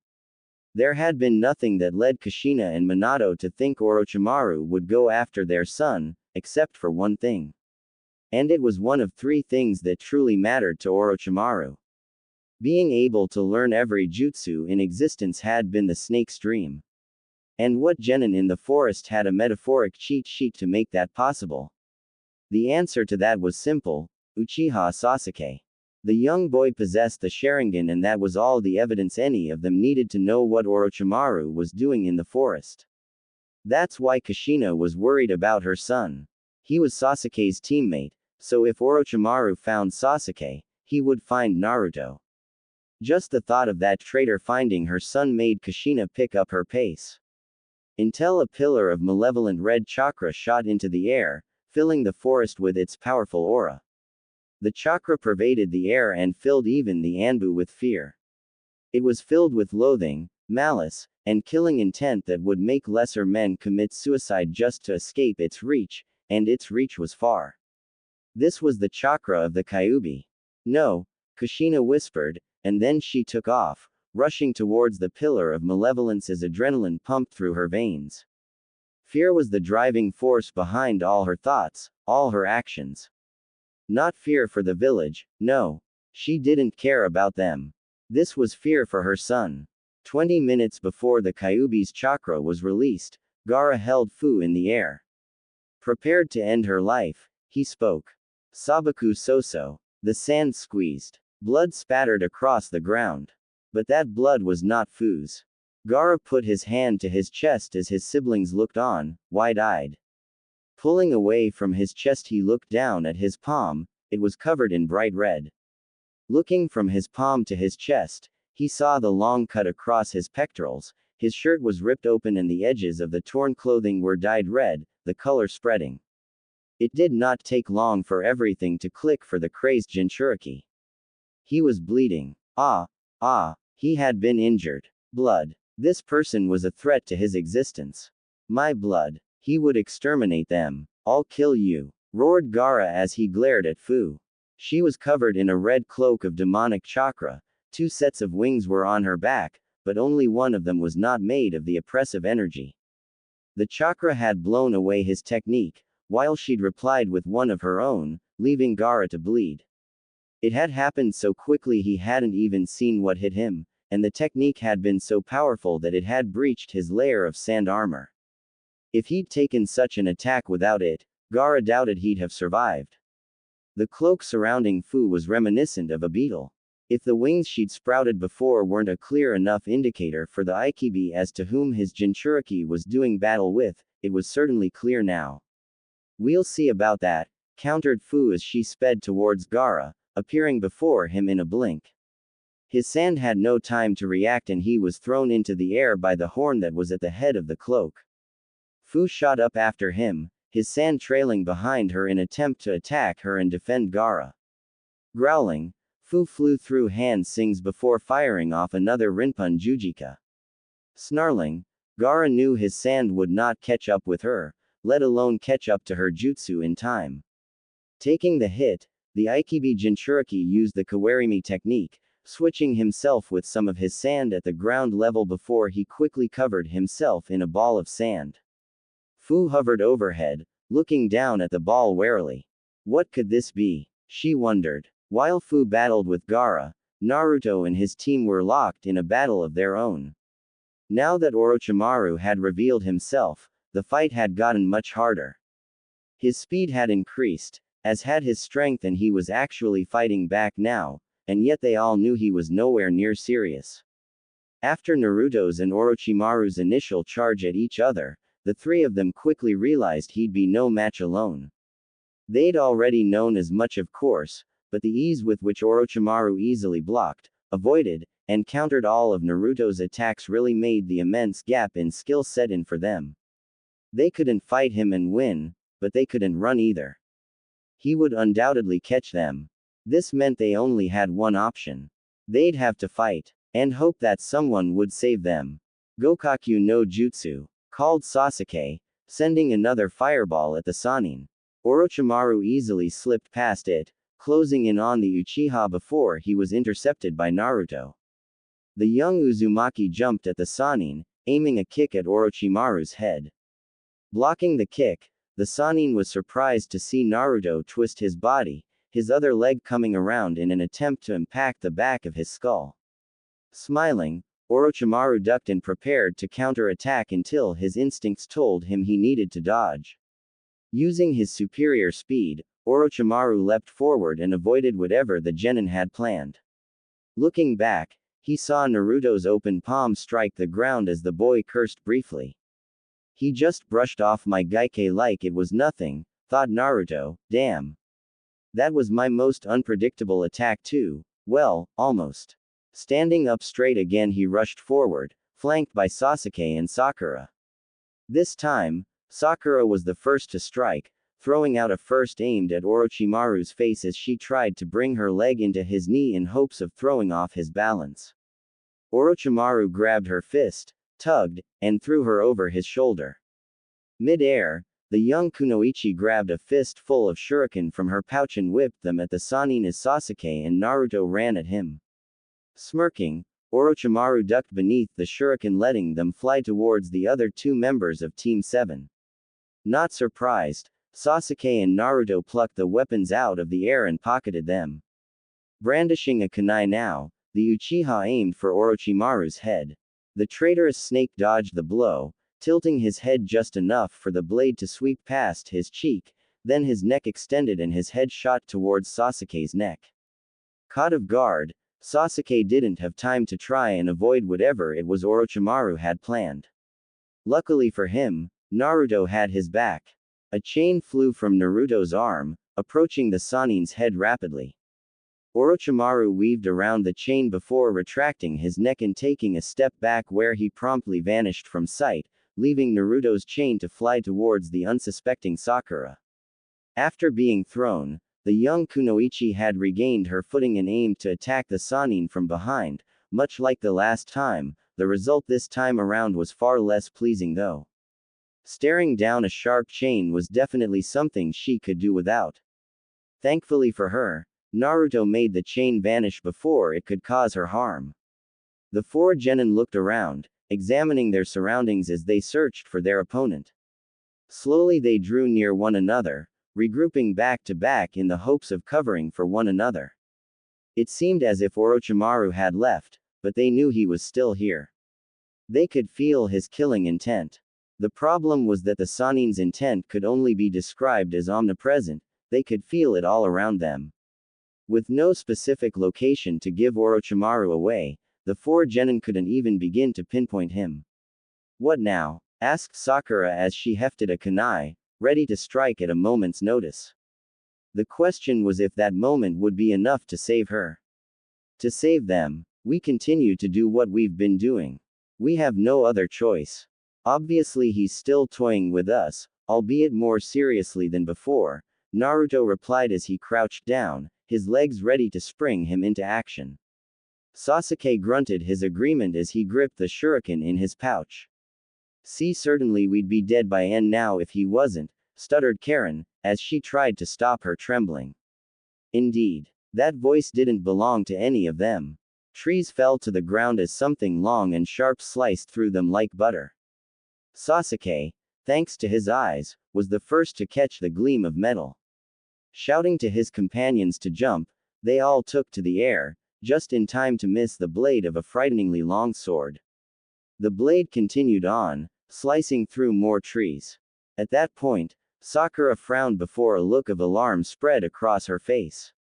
S2: There had been nothing that led Kushina and Minato to think Orochimaru would go after their son, except for one thing. And it was one of three things that truly mattered to Orochimaru. Being able to learn every jutsu in existence had been the snake's dream. And what genin in the forest had a metaphoric cheat sheet to make that possible? The answer to that was simple, Uchiha Sasuke. The young boy possessed the Sharingan, and that was all the evidence any of them needed to know what Orochimaru was doing in the forest. That's why Kushina was worried about her son. He was Sasuke's teammate, so if Orochimaru found Sasuke, he would find Naruto. Just the thought of that traitor finding her son made Kushina pick up her pace. Until a pillar of malevolent red chakra shot into the air, filling the forest with its powerful aura. The chakra pervaded the air and filled even the Anbu with fear. It was filled with loathing, malice, and killing intent that would make lesser men commit suicide just to escape its reach, and its reach was far. This was the chakra of the Kyuubi. No, Kushina whispered, and then she took off, rushing towards the pillar of malevolence as adrenaline pumped through her veins. Fear was the driving force behind all her thoughts, all her actions. Not fear for the village, no. She didn't care about them. This was fear for her son. 20 minutes before the Kyuubi's chakra was released, Gaara held Fu in the air. Prepared to end her life, he spoke. Sabaku Soso. The sand squeezed. Blood spattered across the ground. But that blood was not Fu's. Gaara put his hand to his chest as his siblings looked on, wide-eyed. Pulling away from his chest, he looked down at his palm, it was covered in bright red. Looking from his palm to his chest, he saw the long cut across his pectorals, his shirt was ripped open and the edges of the torn clothing were dyed red, the color spreading. It did not take long for everything to click for the crazed Jinchuriki. He was bleeding. He had been injured. Blood. This person was a threat to his existence. My blood. He would exterminate them. I'll kill you, roared Gaara as he glared at Fu. She was covered in a red cloak of demonic chakra, 2 sets of wings were on her back, but only one of them was not made of the oppressive energy. The chakra had blown away his technique, while she'd replied with one of her own, leaving Gaara to bleed. It had happened so quickly he hadn't even seen what hit him, and the technique had been so powerful that it had breached his layer of sand armor. If he'd taken such an attack without it, Gaara doubted he'd have survived. The cloak surrounding Fu was reminiscent of a beetle. If the wings she'd sprouted before weren't a clear enough indicator for the Ikibi as to whom his Jinchuriki was doing battle with, it was certainly clear now. We'll see about that, countered Fu as she sped towards Gaara, appearing before him in a blink. His sand had no time to react and he was thrown into the air by the horn that was at the head of the cloak. Fu shot up after him, his sand trailing behind her in attempt to attack her and defend Gaara. Growling, Fu flew through hand sings before firing off another Rinpun Jujika. Snarling, Gaara knew his sand would not catch up with her, let alone catch up to her jutsu in time. Taking the hit, the Ikibi Jinchuriki used the Kawarimi technique, switching himself with some of his sand at the ground level before he quickly covered himself in a ball of sand. Fu hovered overhead, looking down at the ball warily. What could this be? She wondered. While Fu battled with Gaara, Naruto and his team were locked in a battle of their own. Now that Orochimaru had revealed himself, the fight had gotten much harder. His speed had increased, as had his strength, and he was actually fighting back now, and yet they all knew he was nowhere near serious. After Naruto's and Orochimaru's initial charge at each other, the three of them quickly realized he'd be no match alone. They'd already known as much, of course, but the ease with which Orochimaru easily blocked, avoided, and countered all of Naruto's attacks really made the immense gap in skill set in for them. They couldn't fight him and win, but they couldn't run either. He would undoubtedly catch them. This meant they only had one option. They'd have to fight, and hope that someone would save them. Gokaku no Jutsu, called Sasuke, sending another fireball at the Sannin. Orochimaru easily slipped past it, closing in on the Uchiha before he was intercepted by Naruto. The young Uzumaki jumped at the Sannin, aiming a kick at Orochimaru's head. Blocking the kick, the Sannin was surprised to see Naruto twist his body, his other leg coming around in an attempt to impact the back of his skull. Smiling, Orochimaru ducked and prepared to counter-attack until his instincts told him he needed to dodge. Using his superior speed, Orochimaru leapt forward and avoided whatever the genin had planned. Looking back, he saw Naruto's open palm strike the ground as the boy cursed briefly. He just brushed off my Geike like it was nothing, thought Naruto. Damn. That was my most unpredictable attack too. Well, almost. Standing up straight again, he rushed forward, flanked by Sasuke and Sakura. This time, Sakura was the first to strike, throwing out a first aimed at Orochimaru's face as she tried to bring her leg into his knee in hopes of throwing off his balance. Orochimaru grabbed her fist, tugged, and threw her over his shoulder. Mid-air, the young Kunoichi grabbed a fist full of shuriken from her pouch and whipped them at the Sannin as Sasuke and Naruto ran at him. Smirking, Orochimaru ducked beneath the shuriken, letting them fly towards the other two members of Team 7. Not surprised, Sasuke and Naruto plucked the weapons out of the air and pocketed them. Brandishing a kunai now, the Uchiha aimed for Orochimaru's head. The traitorous snake dodged the blow, tilting his head just enough for the blade to sweep past his cheek, then his neck extended and his head shot towards Sasuke's neck. Caught off guard, Sasuke didn't have time to try and avoid whatever it was Orochimaru had planned. Luckily for him, Naruto had his back. A chain flew from Naruto's arm, approaching the Sannin's head rapidly. Orochimaru weaved around the chain before retracting his neck and taking a step back, where he promptly vanished from sight, leaving Naruto's chain to fly towards the unsuspecting Sakura. After being thrown, the young Kunoichi had regained her footing and aimed to attack the Sannin from behind. Much like the last time, the result this time around was far less pleasing though. Staring down a sharp chain was definitely something she could do without. Thankfully for her, Naruto made the chain vanish before it could cause her harm. The four genin looked around, examining their surroundings as they searched for their opponent. Slowly they drew near one another, regrouping back to back in the hopes of covering for one another. It seemed as if Orochimaru had left, but they knew he was still here. They could feel his killing intent. The problem was that the Sannin's intent could only be described as omnipresent. They could feel it all around them. With no specific location to give Orochimaru away, the four genin couldn't even begin to pinpoint him. What now? Asked Sakura as she hefted a kunai, ready to strike at a moment's notice. The question was if that moment would be enough to save her. To save them, we continue to do what we've been doing. We have no other choice. Obviously he's still toying with us, albeit more seriously than before, Naruto replied as he crouched down, his legs ready to spring him into action. Sasuke grunted his agreement as he gripped the shuriken in his pouch. See, certainly we'd be dead by now if he wasn't, stuttered Karen, as she tried to stop her trembling. Indeed, that voice didn't belong to any of them. Trees fell to the ground as something long and sharp sliced through them like butter. Sasuke, thanks to his eyes, was the first to catch the gleam of metal. Shouting to his companions to jump, they all took to the air, just in time to miss the blade of a frighteningly long sword. The blade continued on, slicing through more trees. At that point, Sakura frowned before a look of alarm spread across her face.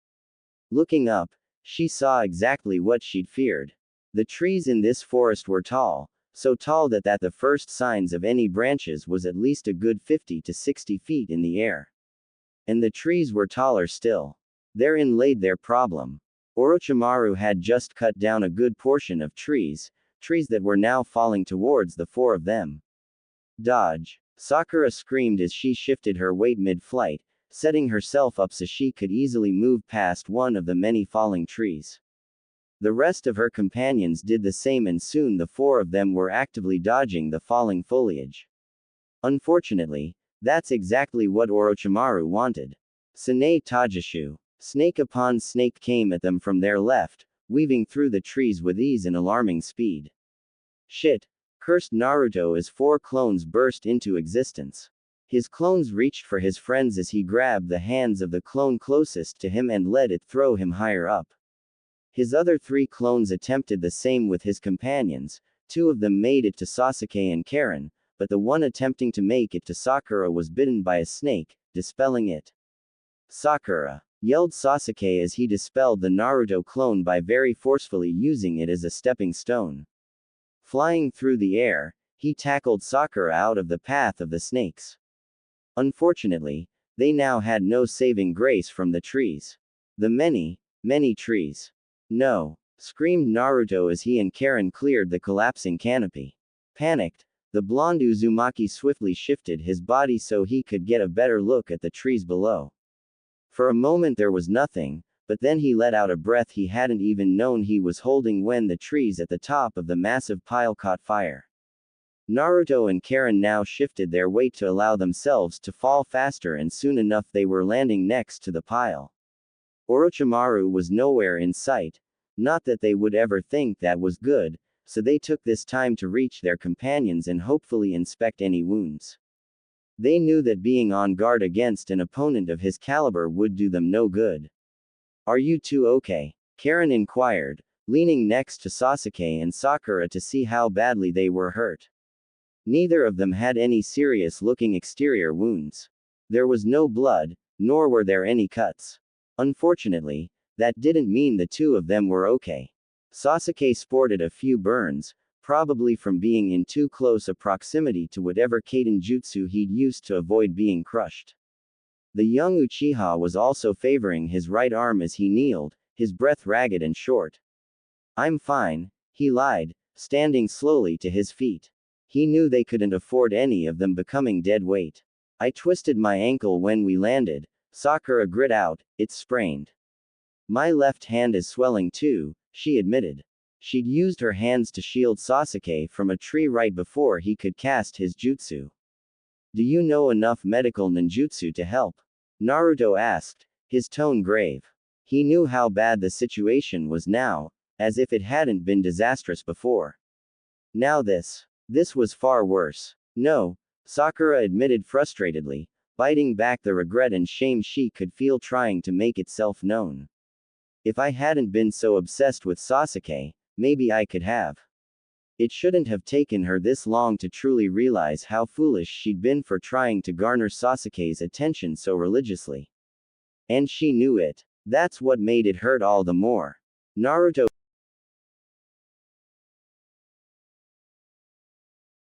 S2: Looking up, she saw exactly what she'd feared. The trees in this forest were tall, so tall that the first signs of any branches was at least a good 50 to 60 feet in the air. And the trees were taller still. Therein laid their problem. Orochimaru had just cut down a good portion of trees that were now falling towards the four of them. Dodge! Sakura screamed as she shifted her weight mid-flight, setting herself up so she could easily move past one of the many falling trees. The rest of her companions did the same and soon the four of them were actively dodging the falling foliage. Unfortunately, that's exactly what Orochimaru wanted. Sine Tajishu. Snake upon snake came at them from their left, weaving through the trees with ease and alarming speed. Shit! Cursed Naruto as four clones burst into existence. His clones reached for his friends as he grabbed the hands of the clone closest to him and let it throw him higher up. His other three clones attempted the same with his companions, two of them made it to Sasuke and Karen, but the one attempting to make it to Sakura was bitten by a snake, dispelling it. Sakura! Yelled Sasuke as he dispelled the Naruto clone by very forcefully using it as a stepping stone. Flying through the air, he tackled Sakura out of the path of the snakes. Unfortunately, they now had no saving grace from the trees. The many, many trees. No! Screamed Naruto as he and Karen cleared the collapsing canopy. Panicked, the blonde Uzumaki swiftly shifted his body so he could get a better look at the trees below. For a moment there was nothing, but then he let out a breath he hadn't even known he was holding when the trees at the top of the massive pile caught fire. Naruto and Karen now shifted their weight to allow themselves to fall faster and soon enough they were landing next to the pile. Orochimaru was nowhere in sight, not that they would ever think that was good, so they took this time to reach their companions and hopefully inspect any wounds. They knew that being on guard against an opponent of his caliber would do them no good. Are you two okay? Karen inquired, leaning next to Sasuke and Sakura to see how badly they were hurt. Neither of them had any serious-looking exterior wounds. There was no blood, nor were there any cuts. Unfortunately, that didn't mean the two of them were okay. Sasuke sported a few burns, probably from being in too close a proximity to whatever Kaden jutsu he'd used to avoid being crushed. The young Uchiha was also favoring his right arm as he kneeled, his breath ragged and short. I'm fine, he lied, standing slowly to his feet. He knew they couldn't afford any of them becoming dead weight. I twisted my ankle when we landed, Sakura grit out, it's sprained. My left hand is swelling too, she admitted. She'd used her hands to shield Sasuke from a tree right before he could cast his jutsu. Do you know enough medical ninjutsu to help? Naruto asked, his tone grave. He knew how bad the situation was now, as if it hadn't been disastrous before. Now this was far worse. No, Sakura admitted frustratedly, biting back the regret and shame she could feel trying to make itself known. If I hadn't been so obsessed with Sasuke, maybe I could have. It shouldn't have taken her this long to truly realize how foolish she'd been for trying to garner Sasuke's attention so religiously. And she knew it. That's what made it hurt all the more. Naruto